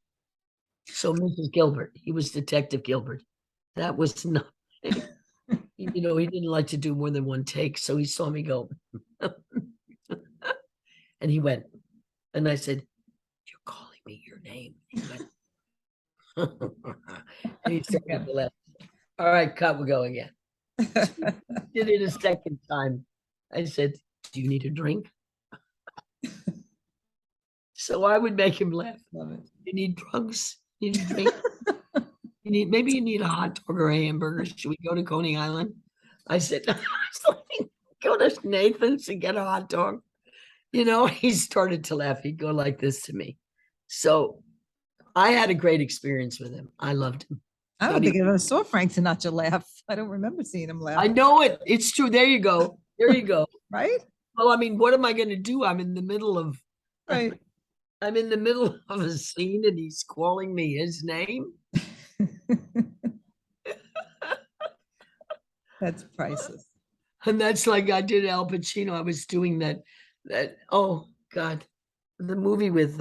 S1: So Mrs. Gilbert, he was Detective Gilbert. That was not, you know, he didn't like to do more than one take. So he saw me go, and he went, and I said, "You're calling me your name." He went, and he started to laugh. "All right, cut, we'll go again." Did it a second time. I said, "Do you need a drink?" So I would make him laugh.
S2: Love it.
S1: "You need drugs? You need a drink? Maybe you need a hot dog or a hamburger. Should we go to Coney Island?" I said, "Go to Nathan's and get a hot dog." You know, he started to laugh. He'd go like this to me. So I had a great experience with him. I loved him.
S2: I
S1: Thought
S2: don't
S1: he-
S2: think I ever saw Frank Sinatra laugh. I don't remember seeing him laugh.
S1: I know it. It's true. There you go. There you go.
S2: Right?
S1: Well, I mean, what am I going to do? I'm in the middle of
S2: Right.
S1: I'm in the middle of a scene, and he's calling me his name.
S2: That's priceless.
S1: And that's like I did Al Pacino. I was doing that oh God, the movie with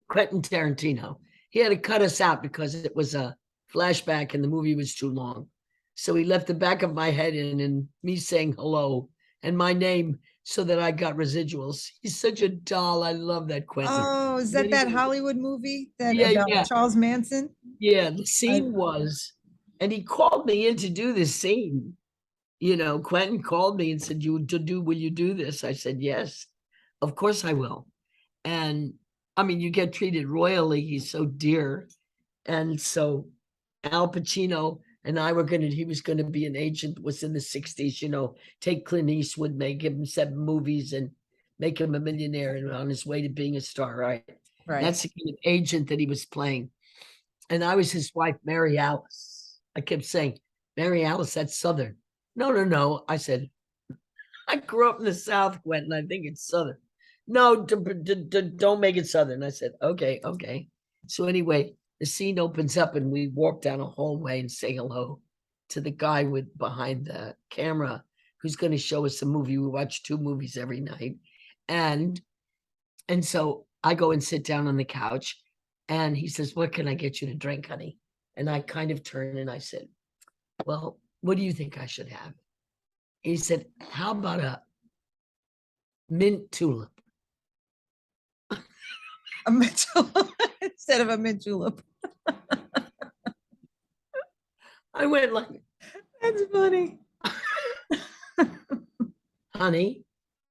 S1: Quentin Tarantino. He had to cut us out because it was a flashback and the movie was too long. So he left the back of my head in and me saying hello and my name so that I got residuals. He's such a doll. I love that Quentin.
S2: Oh, is that that Hollywood movie that
S1: Yeah,
S2: about
S1: yeah.
S2: Charles Manson?
S1: Yeah, the scene was, and he called me in to do this scene. You know, Quentin called me and said, will you do this?" I said, "Yes, of course I will." And I mean, you get treated royally. He's so dear. And so Al Pacino and I he was going to be an agent, was in the 60s, you know, take Clint Eastwood, make him 7 movies and make him a millionaire and on his way to being a star, right?
S2: Right.
S1: That's the kind of agent that he was playing. And I was his wife, Mary Alice. I kept saying, "Mary Alice, that's Southern." No. I said, I grew up in the South, Quentin. I think it's Southern. No, don't make it Southern. I said, okay, okay. So anyway, the scene opens up and we walk down a hallway and say hello to the guy with behind the camera who's going to show us a movie. We watch 2 movies every night. And so I go and sit down on the couch and he says, what can I get you to drink, honey? And I kind of turn and I said, well, what do you think I should have? He said, how about a mint julep?
S2: A mint julep instead of a mint julep.
S1: I went like,
S2: That's funny.
S1: honey?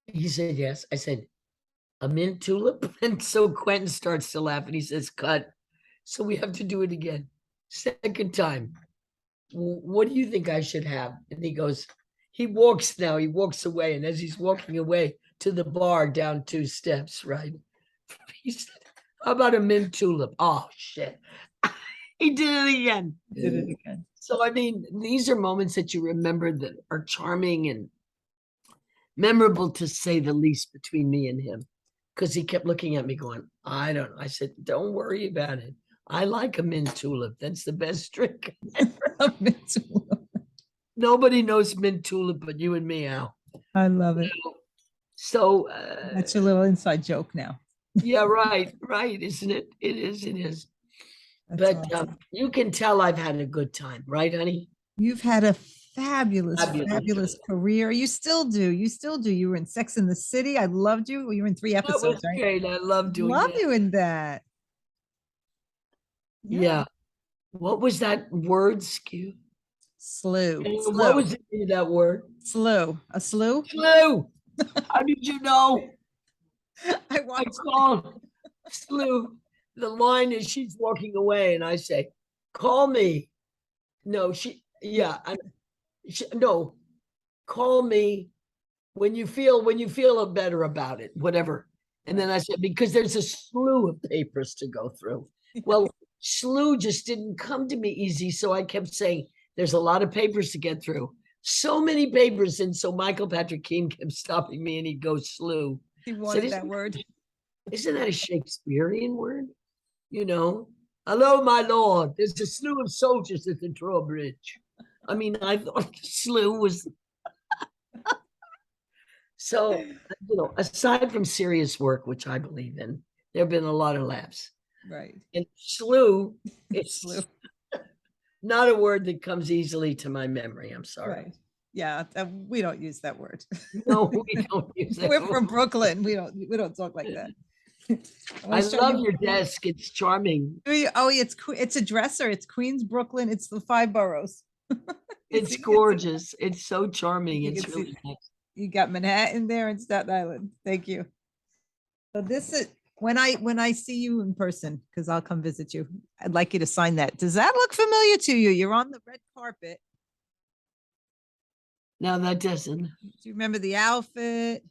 S1: He said, yes. I said, a mint julep? And so Quentin starts to laugh and he says, cut. So we have to do it again. Second time. What do you think I should have? And he goes, he walks away. And as he's walking away to the bar down 2 steps, right? He said, how about a mint julep? Oh, shit. He did it again.
S2: Did it again.
S1: So, I mean, these are moments that you remember that are charming and memorable, to say the least, between me and him. Because he kept looking at me going, I don't know. I said, don't worry about it. I like a mint julep. That's the best drink ever.
S2: A mint julep.
S1: Nobody knows mint julep but you and me, Al.
S2: I love it.
S1: So
S2: That's your little inside joke now.
S1: yeah, right, isn't it? It is.
S2: That's
S1: But
S2: awesome.
S1: you can tell I've had a good time, right, honey?
S2: You've had a fabulous
S1: Fabulous.
S2: career. You still do. You were in Sex and the City. I loved you. You were in 3
S1: That was
S2: episodes, right?
S1: great. I love doing
S2: Love
S1: that.
S2: you in that.
S1: Yeah. What was that word, Skew?
S2: Slew.
S1: What was it, that word?
S2: Slew. A slew?
S1: Slew. How did you know?
S2: I
S1: I
S2: watched.
S1: called Slew. The line is she's walking away, and I say, "Call me." No, no, call me when you feel better about it, whatever. And then I said, because there's a slew of papers to go through. Well, slew just didn't come to me easy, so I kept saying, "There's a lot of papers to get through." So many papers, and so Michael Patrick Keane kept stopping me, and he'd go slew.
S2: He
S1: So
S2: wanted that word.
S1: Isn't that a Shakespearean word? You know, hello, my lord. There's a slew of soldiers at the drawbridge. I mean, I thought slew was. So, you know, aside from serious work, which I believe in, there have been a lot of laughs.
S2: Right.
S1: And slew is
S2: Slew.
S1: not a word that comes easily to my memory. I'm sorry.
S2: Right. Yeah. We don't use that word.
S1: No, we don't use that
S2: We're
S1: word.
S2: from Brooklyn. We don't talk like that.
S1: I love your desk. It's charming.
S2: Oh, it's a dresser. It's Queens, Brooklyn. It's the 5 boroughs.
S1: It's gorgeous. It's so charming.
S2: You
S1: It's
S2: can
S1: really
S2: see-
S1: nice.
S2: You got Manhattan there and Staten Island. Thank you. So this is when I see you in person, because I'll come visit you. I'd like you to sign that. Does that look familiar to you? You're on the red carpet.
S1: No, that doesn't.
S2: Do you remember the outfit?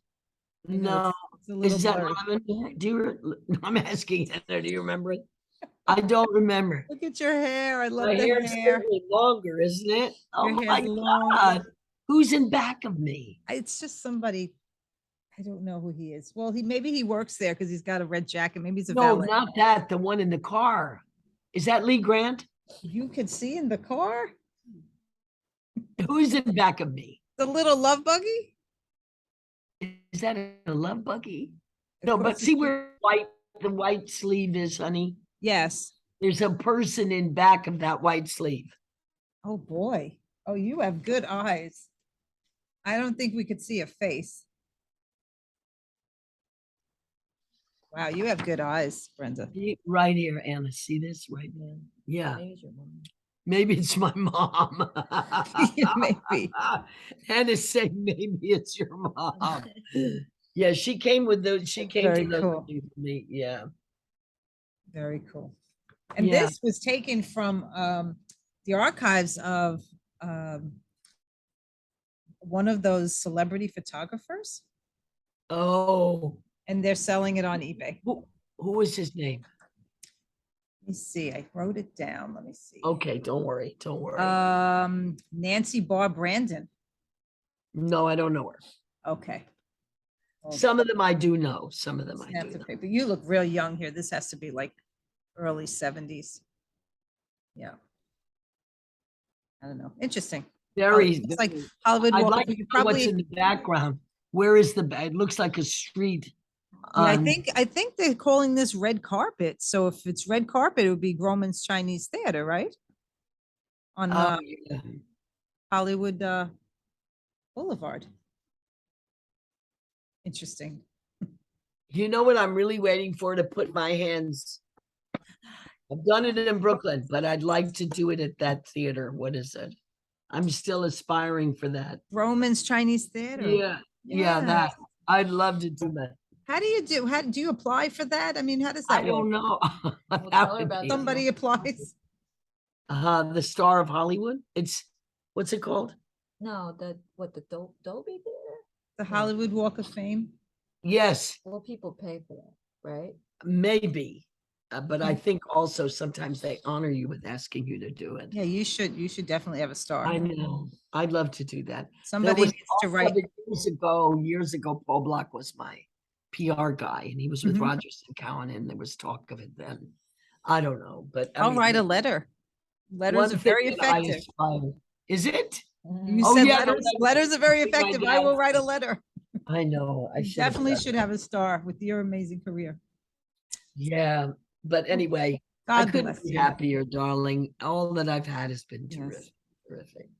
S2: I know
S1: No.
S2: It's a little
S1: Is that
S2: blurry.
S1: Lavender? I'm asking Heather, do you remember it? I don't remember.
S2: Look at your hair. I love
S1: My
S2: the
S1: hair is
S2: hair.
S1: certainly longer, isn't it? Oh
S2: Your
S1: my
S2: hair's long.
S1: God. Who's in back of me?
S2: It's just somebody. I don't know who he is. Well, maybe he works there because he's got a red jacket. Maybe he's a
S1: No,
S2: valet.
S1: not that. The one in the car. Is that Lee Grant?
S2: You could see in the car
S1: Who's in back of me?
S2: the little love buggy.
S1: Is that a love buggy? No,
S2: Across
S1: but
S2: the
S1: see
S2: street.
S1: where the white sleeve is, honey?
S2: Yes.
S1: There's a person in back of that white sleeve.
S2: Oh boy. Oh, you have good eyes. I don't think we could see a face. Wow, you have good eyes, Brenda.
S1: Right here, Anna. See this right now? Yeah. Maybe it's my mom.
S2: Maybe.
S1: Anna's saying maybe it's your mom. Yeah, she came with those. She came
S2: Very
S1: to those
S2: cool.
S1: things with me. Yeah.
S2: Very cool. And
S1: Yeah.
S2: this was taken from the archives of one of those celebrity photographers,
S1: Oh,
S2: and they're selling it on eBay.
S1: who was his name?
S2: Let me see. I wrote it down. Let me see.
S1: Okay, don't worry. Don't worry.
S2: Nancy Barr Brandon.
S1: No, I don't know her.
S2: Okay. Well,
S1: Some of them I do know. Some of them I
S2: snap
S1: do
S2: the
S1: know.
S2: paper. You look real young here. This has to be like early 70s. Yeah. I don't know. Interesting.
S1: Very.
S2: It's like Hollywood
S1: I'd
S2: Walk of
S1: like to
S2: Fame.
S1: know what's
S2: Probably.
S1: in the background. Where is it looks like a street.
S2: Yeah, I think they're calling this red carpet. So if it's red carpet, it would be Grauman's Chinese Theater, right? On
S1: Yeah.
S2: Hollywood Boulevard. Interesting.
S1: You know what I'm really waiting for to put my hands. I've done it in Brooklyn, but I'd like to do it at that theater. What is it? I'm still aspiring for that.
S2: Grauman's Chinese Theater.
S1: Yeah, that. I'd love to do that.
S2: How do you apply for that? I mean, how does
S1: I
S2: that
S1: don't
S2: work?
S1: know.
S4: Well,
S1: That
S4: tell her
S1: would
S4: about
S1: be-
S4: that.
S2: Somebody applies.
S1: The Star of Hollywood. What's it called?
S4: No, the Dolby Theater?
S2: The Hollywood Walk of Fame.
S1: Yes,
S4: Well, people pay for that, right?
S1: maybe. But I think also sometimes they honor you with asking you to do it.
S2: Yeah, you should definitely have a star.
S1: I know. I'd love to do that.
S2: Somebody
S1: was
S2: needs to
S1: also
S2: write.
S1: years ago, Paul Block was my PR guy, and he was with
S2: Mhm.
S1: Rogers and Cowan, and there was talk of it then. I don't know, but I
S2: I'll
S1: mean,
S2: write a letter. Letters
S1: one
S2: are
S1: thing
S2: very
S1: that I
S2: effective.
S1: aspire- Is it?
S4: Mhm.
S2: You
S1: Oh,
S2: said
S1: yeah, no,
S2: letters.
S1: that-
S2: Letters are very
S1: I think my
S2: effective. I will
S1: dad-
S2: write a letter.
S1: I know. I
S2: You
S1: should have
S2: definitely
S1: done
S2: should
S1: that.
S2: have a star with your amazing career.
S1: Yeah, but anyway, I
S2: God
S1: couldn't
S2: bless
S1: be
S2: you.
S1: happier, darling. All that I've had has been
S2: Yes.
S1: terrific. Terrific.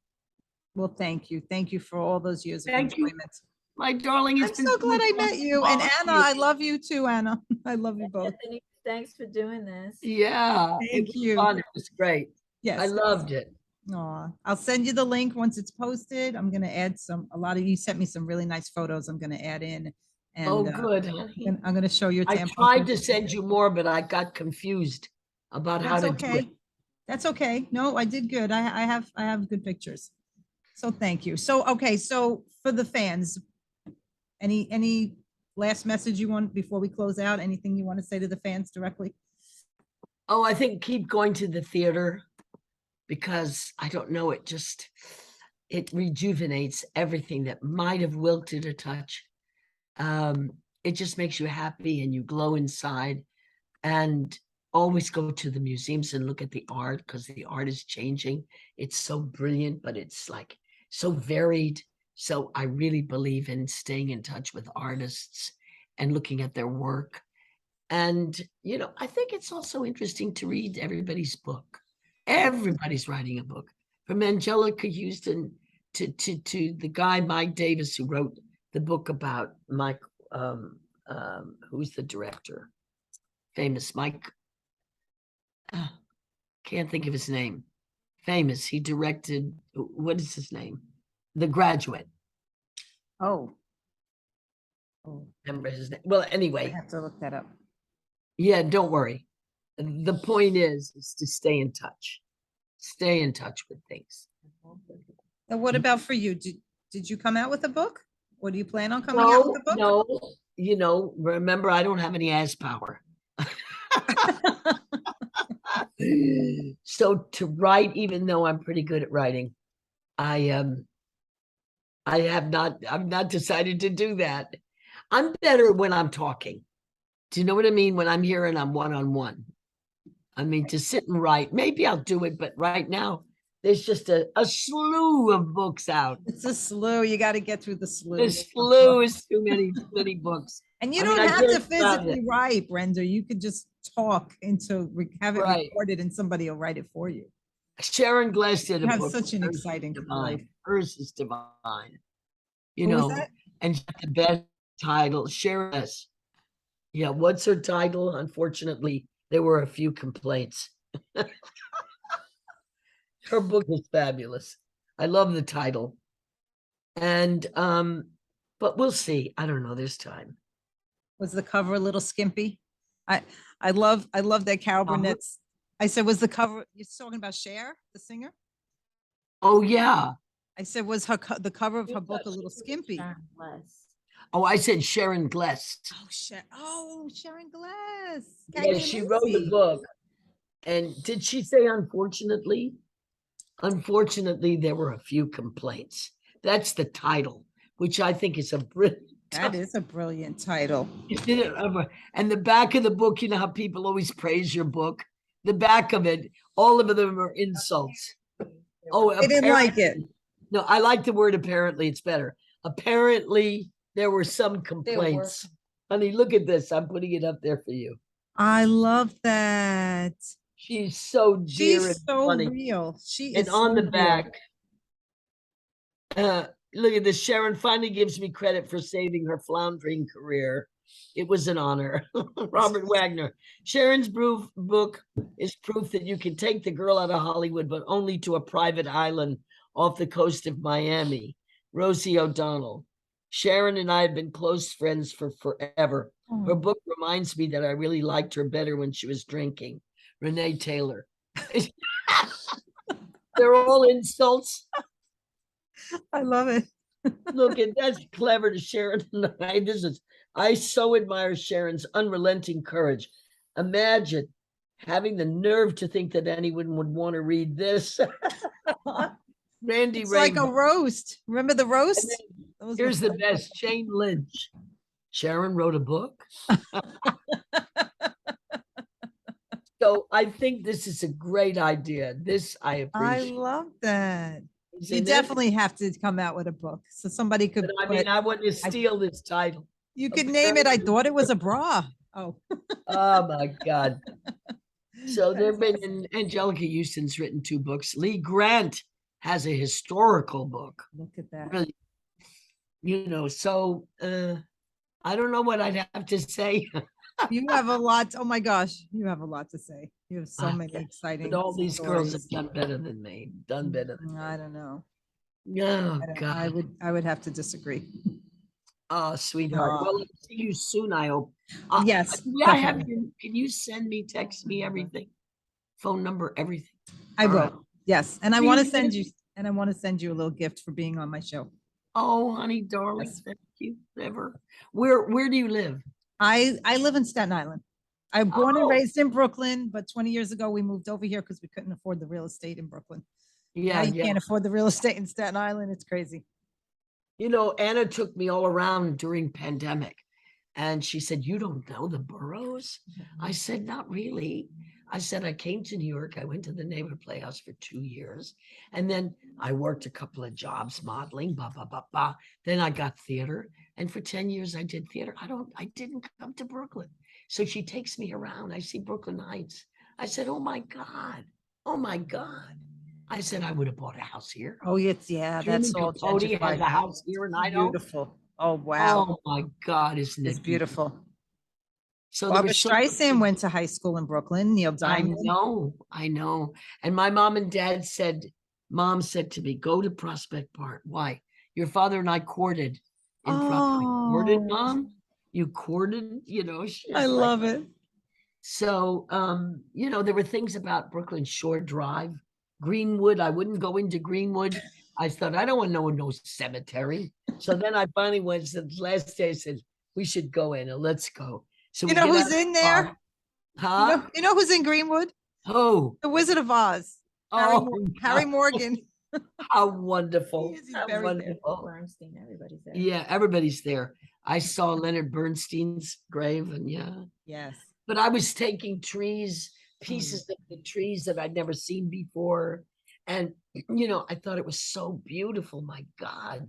S2: Well, thank you. Thank you for all those years of
S1: Thank you.
S2: enjoyment.
S1: My darling,
S2: I'm
S1: it's been
S2: so glad I
S1: much
S2: met
S1: fun
S2: you. And
S1: talking
S2: Anna,
S1: to
S2: I
S1: you.
S2: love you too, Anna. I love you both.
S4: Anthony, thanks for doing this.
S1: Yeah, it
S2: Thank
S1: was
S2: you.
S1: fun. It was great. I
S2: Yes.
S1: loved it.
S2: Aw, I'll send you the link once it's posted. I'm gonna add you sent me some really nice photos I'm gonna add in. And
S1: Oh, good, honey.
S2: I'm gonna show your
S1: I
S2: tampon.
S1: tried to send you more, but I got confused about how
S2: That's
S1: to do it.
S2: okay. That's okay. No, I did good. I have good pictures. So thank you. So, okay, so for the fans, any last message you want before we close out? Anything you want to say to the fans directly?
S1: Oh, I think keep going to the theater because I don't know, it rejuvenates everything that might have wilted a touch. It just makes you happy and you glow inside. And always go to the museums and look at the art because the art is changing. It's so brilliant, but it's like so varied. So I really believe in staying in touch with artists and looking at their work. And, I think it's also interesting to read everybody's book. Everybody's writing a book, from Angelica Houston to the guy, Mike Davis, who wrote the book about Mike, who's the director? Famous Mike. Can't think of his name. Famous. He directed, what is his name? The Graduate.
S2: Oh.
S1: Remember his name? Well,
S2: I
S1: anyway,
S2: have to look that up.
S1: yeah, don't worry. The point is to stay in touch. Stay in touch with things.
S2: And what about for you? Did you come out with a book? Or do you plan on coming out with a book?
S1: No, remember, I don't have any ass power. So to write, even though I'm pretty good at writing, I've not decided to do that. I'm better when I'm talking. Do you know what I mean? When I'm here and I'm one-on-one. I mean, to sit and write, maybe I'll do it, but right now there's just a slew of books out.
S2: It's a slew. You got to get through the slew.
S1: The slew is too many books.
S2: And you
S1: I mean,
S2: don't
S1: I
S2: have to
S1: just found
S2: physically
S1: it.
S2: write, Brenda. You could just talk have it
S1: Right.
S2: recorded and somebody will write it for you.
S1: Sharon Glass did
S2: You
S1: a
S2: have
S1: book.
S2: such an
S1: Hers is
S2: exciting
S1: divine.
S2: life.
S1: Hers is divine.
S2: Who was that?
S1: And she had the best title, Sharon Glass. Yeah, what's her title? Unfortunately, there were a few complaints. Her book is fabulous. I love the title. And but we'll see. I don't know. There's time.
S2: Was the cover a little skimpy? I love that Carol Burnett's. I said, was the cover, you're talking about Cher, the singer?
S1: Oh yeah.
S2: I said, was the cover of her book a little skimpy?
S1: Oh, I said Sharon Glass.
S2: Oh, Sharon Glass.
S1: Yeah, she wrote the book. And did she say unfortunately? Unfortunately, there were a few complaints. That's the title. which I think is a brilliant.
S2: That is a brilliant title.
S1: And the back of the book, you know how people always praise your book? The back of it, all of them are insults. Oh,
S2: I didn't like it.
S1: No, I like the word apparently. It's better. Apparently, there were some
S4: There were.
S1: complaints. Honey, look at this. I'm putting it up there for you.
S2: I love that.
S1: She's so dear and
S2: She's so
S1: funny.
S2: real. She
S1: And
S2: is
S1: on
S2: so
S1: the
S2: real.
S1: back, look at this. Sharon finally gives me credit for saving her floundering career. It was an honor. Robert Wagner. Sharon's book is proof that you can take the girl out of Hollywood, but only to a private island off the coast of Miami. Rosie O'Donnell. Sharon and I have been close friends for forever. Her
S2: Oh,
S1: book reminds me that I really liked her better when she was drinking. Renee Taylor. They're all insults.
S2: I love it.
S1: Look, and that's clever to Sharon and I. I so admire Sharon's unrelenting courage. Imagine having the nerve to think that anyone would want to read this. Randy
S2: It's like a
S1: Rainbow.
S2: roast. Remember the roast? Those were
S1: Here's the
S2: fun.
S1: best, Jane Lynch. Sharon wrote a book. So I think this is a great idea. This I
S2: I
S1: appreciate.
S2: love that. You
S1: Isn't it?
S2: definitely have to come out with a book. So somebody could
S1: But I mean,
S2: put,
S1: I want to steal this title.
S2: you could name it. I
S1: apparently-
S2: thought it was a bra. Oh,
S1: Oh my God. So
S2: That's
S1: there've been Angelica Houston's written 2 books. Lee Grant has a historical book.
S2: look at that.
S1: Really, you know, so I don't know what I'd have to say.
S2: You have a lot. Oh my gosh, you have a lot to say. You have so many
S1: Yeah,
S2: exciting.
S1: But all these girls have
S2: stories.
S1: done better than me. Done better than
S2: I don't know.
S1: Oh
S2: I
S1: God.
S2: I would have to disagree.
S1: Oh, sweetheart. Well,
S2: Aw.
S1: I'll see you soon, I hope.
S2: Yes,
S1: Yeah, I have
S2: definitely.
S1: can you send me, text me everything? Phone number, everything.
S2: I
S1: All right.
S2: will. Yes, and I
S1: Do
S2: want to
S1: you
S2: send
S1: live-
S2: you, and I want to send you a little gift for being on my show.
S1: Oh, honey, darling,
S2: Yes.
S1: thank you. Never. Where do you live?
S2: I live in Staten Island. I'm born and
S1: Oh.
S2: raised in Brooklyn, but 20 years ago we moved over here because we couldn't afford the real estate in Brooklyn. Now
S1: Yeah,
S2: you
S1: yeah.
S2: can't afford the real estate in Staten Island. It's crazy.
S1: You know, Anna took me all around during pandemic, and she said, "You don't know the boroughs?" I said, "Not really." I said, "I came to New York. I went to the Neighborhood Playhouse for 2 years, and then I worked a couple of jobs modeling. Blah blah blah blah. Then I got theater, and for 10 years I did theater. I didn't come to Brooklyn." So she takes me around. I see Brooklyn Heights. I said, "Oh my God, oh my God." I said, "I would have bought a house here."
S2: Oh, yes, yeah, that's
S1: Truman
S2: all
S1: Capote has
S2: gentrified.
S1: a house here, and I don't.
S2: Beautiful. Oh, wow.
S1: Oh my God, isn't
S2: It's
S1: it
S2: beautiful.
S1: So there
S2: Barbra
S1: was so much
S2: Streisand went to high school in Brooklyn. Neil
S1: I
S2: Diamond.
S1: I know. And my mom and dad said, Mom said to me, "Go to Prospect Park." Why? Your father and I courted in Prospect. Courted,
S2: Oh,
S1: Mom? You courted, you know? She's
S2: I
S1: like,
S2: love it.
S1: so you know, there were things about Brooklyn Shore Drive, Greenwood. I wouldn't go into Greenwood. I thought, I don't want to know no cemetery. So then I finally went, the last day I said, we should go in and let's go. So
S2: You
S1: we
S2: know
S1: get
S2: who's
S1: out of
S2: in
S1: the
S2: there?
S1: car. Huh?
S2: You know who's in Greenwood?
S1: Oh,
S2: The Wizard of Oz.
S1: oh,
S2: Harry
S1: God,
S2: Morgan.
S1: how wonderful.
S2: He is, he's
S1: How
S2: buried there.
S1: wonderful.
S4: Bernstein, everybody's there.
S1: Yeah, everybody's there. I saw Leonard Bernstein's grave, and yeah.
S2: Yes.
S1: But I was taking trees,
S2: yeah.
S1: pieces of the trees that I'd never seen before. And, you know, I thought it was so beautiful. My God.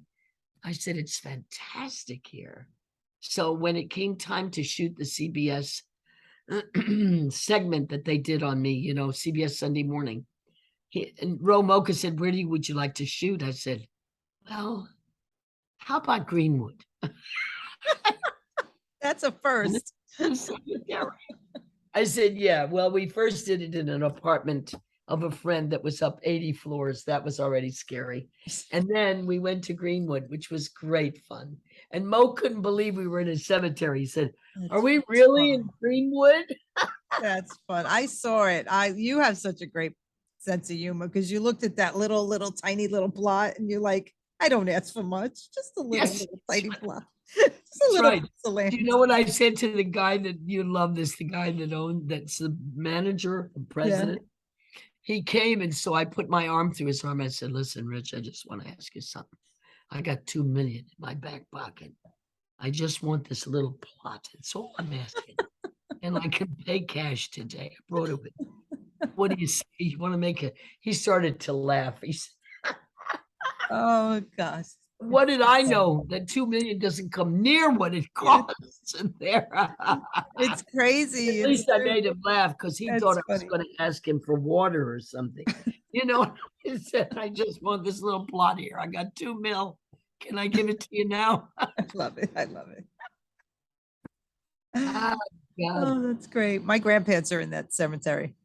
S1: I said, it's fantastic here. So when it came time to shoot the CBS segment that they did on me, you know, CBS Sunday Morning, and Ro Mocha said, would you like to shoot? I said, well, how about Greenwood?
S2: That's a first.
S1: I said, yeah, well, we first did it in an apartment of a friend that was up 80 floors. That was already scary. And then we went to Greenwood, which was great fun. And Mo couldn't believe we were in a cemetery. He said, are we
S2: That's
S1: really in
S2: fun.
S1: Greenwood?
S2: That's fun. I saw it. You have such a great sense of humor because you looked at that little tiny little plot and you're like, I don't ask for much, just a little,
S1: Yes,
S2: little
S1: that's
S2: tiny
S1: right.
S2: plot. Just a
S1: That's
S2: little
S1: right.
S2: piece of land.
S1: Do you know what I said to the guy that you love this, the guy that's the manager, the president? He came, and so I put my arm through his arm. I said, listen, Rich, I just want to ask you something. I got 2 million in my back pocket. I just want this little plot. It's all I'm asking. And I can pay cash today. I brought it with me. What do you say? You want to make it? He started to laugh. He said,
S2: Oh gosh.
S1: what did I know? That 2 million doesn't come near what it costs in there.
S2: It's crazy.
S1: At
S2: It's
S1: least I
S2: very-
S1: made him laugh because he
S2: That's
S1: thought I was
S2: funny.
S1: going to ask him for water or something. You know, he said, I just want this little plot here. I got 2 mil. Can I give it to you now?
S2: I love it. I love it.
S1: Ah, God.
S2: Oh, that's great. My grandparents are in that cemetery.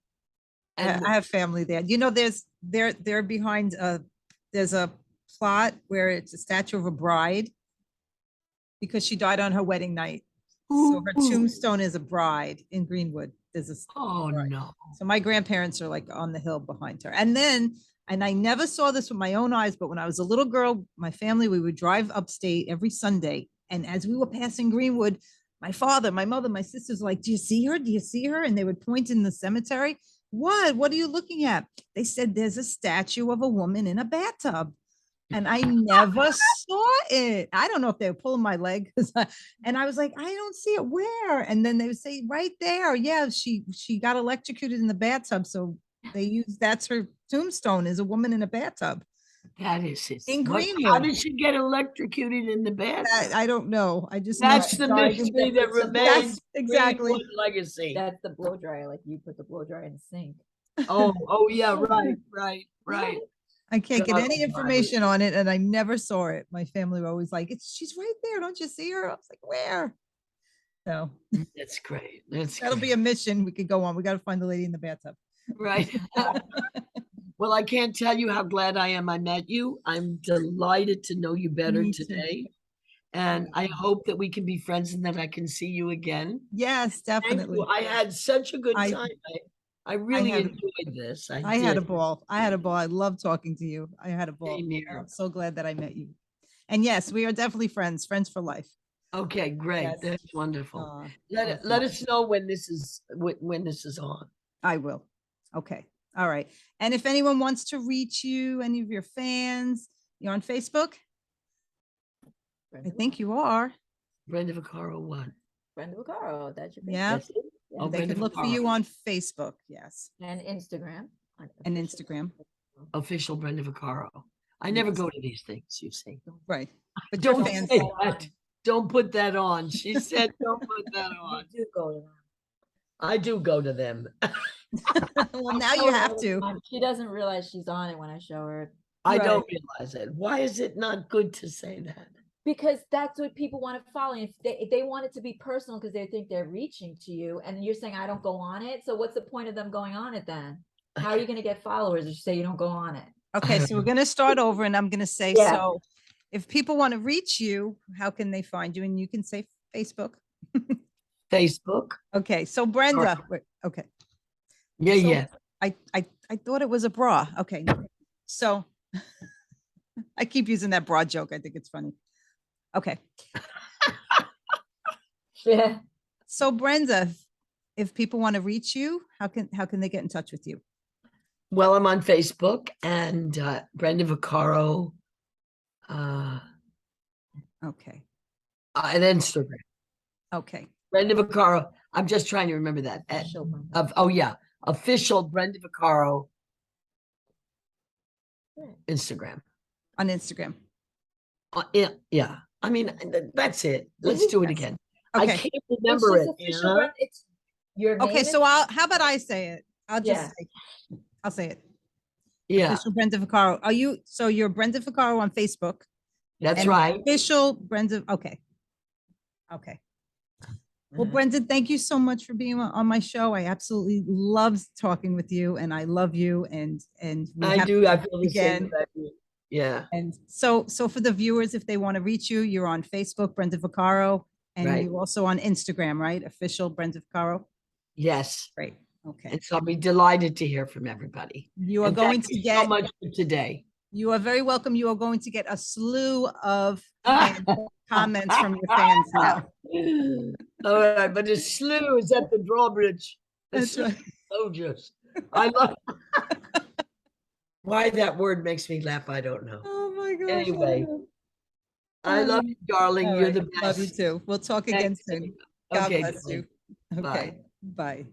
S1: And
S2: I have family there. You know, they're behind there's a plot where it's a statue of a bride because she died on her wedding night. So her
S1: Ooh.
S2: tombstone is a bride in Greenwood. There's a
S1: Oh,
S2: Right.
S1: no.
S2: So my grandparents are like on the hill behind her. And then, and I never saw this with my own eyes, but when I was a little girl, my family, we would drive upstate every Sunday. And as we were passing Greenwood, my father, my mother, my sisters were like, do you see her? Do you see her? And they would point in the cemetery. What are you looking at? They said, there's a statue of a woman in a bathtub. And I never saw it. I don't know if they were pulling my leg. And I was like, I don't see it. Where? And then they would say, right there. Yeah, she got electrocuted in the bathtub. So they use that's her tombstone is a woman in a bathtub.
S1: That is it.
S2: In
S1: How
S2: Greenwood.
S1: did she get electrocuted in the bed?
S2: I don't know. I just know
S1: That's
S2: she
S1: the
S2: died in
S1: mystery
S2: bed.
S1: that
S4: That's
S1: remains.
S2: exactly.
S1: Greenwood legacy.
S4: That's the blow dryer, like you put the blow dryer in the sink.
S1: Oh, yeah, right.
S2: I can't get
S1: God
S2: any
S1: almighty.
S2: information on it, and I never saw it. My family were always like, "She's right there. Don't you see her?" I was like, "Where?" So
S1: That's great. That's
S2: that'll be a mission we could go on. We got to find the lady in the bathtub.
S1: right. Well, I can't tell you how glad I am I met you. I'm delighted to know you better
S2: Me too.
S1: today. And I hope that we can be friends and that I can see you again.
S2: Yes,
S1: Thank
S2: definitely.
S1: you. I had such a good
S2: I-
S1: time. I really
S2: had-
S1: enjoyed this.
S2: I had a
S1: did.
S2: ball. I had a ball. I love talking to you. I had a ball.
S1: Same here.
S2: I'm so glad that I met you. And yes, we are definitely friends for life.
S1: Okay, great.
S2: Yes.
S1: That's wonderful.
S2: Awesome.
S1: Let us know when this is on.
S2: I will. Okay. All right. And if anyone wants to reach you, any of your fans, you're on Facebook? I think you are.
S1: Brenda Vaccaro one.
S4: Brenda Vaccaro, that's your
S2: Yeah.
S1: That's it?
S4: Yeah.
S1: Oh,
S2: They
S1: Brenda
S2: can look for
S1: Vaccaro.
S2: you on Facebook. Yes.
S4: And Instagram.
S2: And Instagram.
S1: Official Brenda Vaccaro. I never
S2: Yes.
S1: go to these things, you see.
S2: Right. But your
S1: Don't
S2: fans,
S1: say that. Don't put that on. She said, don't put that
S4: You
S1: on.
S4: do go to them.
S1: I do go to them.
S2: well, now
S4: Show
S2: you
S4: her
S2: have
S4: all the
S2: to.
S4: time. She doesn't realize she's on it when I show her.
S1: I don't
S2: Right.
S1: realize it. Why is it not good to say that?
S4: Because that's what people want to follow. If they want it to be personal because they think they're reaching to you, and you're saying I don't go on it. So what's the point of them going on it then? How are you going to get followers if you say you don't go on it?
S2: Okay. So we're going to start over and I'm going to say,
S4: Yeah.
S2: so if people want to reach you, how can they find you? And you can say Facebook.
S1: Facebook?
S2: Okay. So Brenda, wait, okay.
S1: Yeah,
S2: So-
S1: yeah.
S2: I thought it was a bra. Okay. So I keep using that bra joke. I think it's funny. Okay.
S4: Yeah.
S2: So Brenda, if people want to reach you, how can they get in touch with you?
S1: Well, I'm on Facebook and Brenda Vaccaro
S2: Okay.
S1: and Instagram.
S2: Okay.
S1: Brenda Vaccaro. I'm just trying to remember that.
S4: Show them.
S1: Official Brenda Vaccaro
S4: Right.
S1: Instagram.
S2: On Instagram.
S1: Yeah. I mean, that's it. Let's do it
S2: Yes.
S1: again.
S2: Okay.
S1: I can't
S4: It's
S1: remember
S4: just
S1: it.
S4: official,
S1: Anna.
S4: Brenda. It's your name.
S2: Okay. So how about I say it? I'll just
S4: Yeah.
S2: say, I'll say it.
S1: Yeah,
S2: Official Brenda Vaccaro. So you're Brenda Vaccaro on Facebook.
S1: that's
S2: and
S1: right.
S2: Official Brenda. Okay. Okay. Well, Brenda, thank you so much for being on my show. I absolutely love talking with you and I love you and we
S1: I
S2: have
S1: do.
S2: to
S1: I
S2: talk
S1: feel the same
S2: again.
S1: about you. Yeah,
S2: And so for the viewers, if they want to reach you, you're on Facebook, Brenda Vaccaro, and
S1: Right.
S2: you're also on Instagram, right? Official Brenda Vaccaro.
S1: yes.
S2: Great. Okay.
S1: And so I'll be delighted to hear from everybody.
S2: You are
S1: And
S2: going
S1: thank
S2: to
S1: you
S2: get,
S1: so much for today.
S2: you are very welcome. You are going to get a slew of comments from your fans now.
S1: All right, but the slew is at the drawbridge. The
S2: That's
S1: slew
S2: right.
S1: soldiers. I love why that word makes me laugh. I don't know.
S2: Oh my gosh. I
S1: Anyway,
S2: know.
S1: I love you, darling.
S2: All
S1: You're
S2: right,
S1: the
S2: love you
S1: best.
S2: too. We'll talk again
S1: Thanks,
S2: soon.
S1: Amy.
S2: God
S1: Okay,
S2: bless you.
S1: darling.
S2: Okay, bye.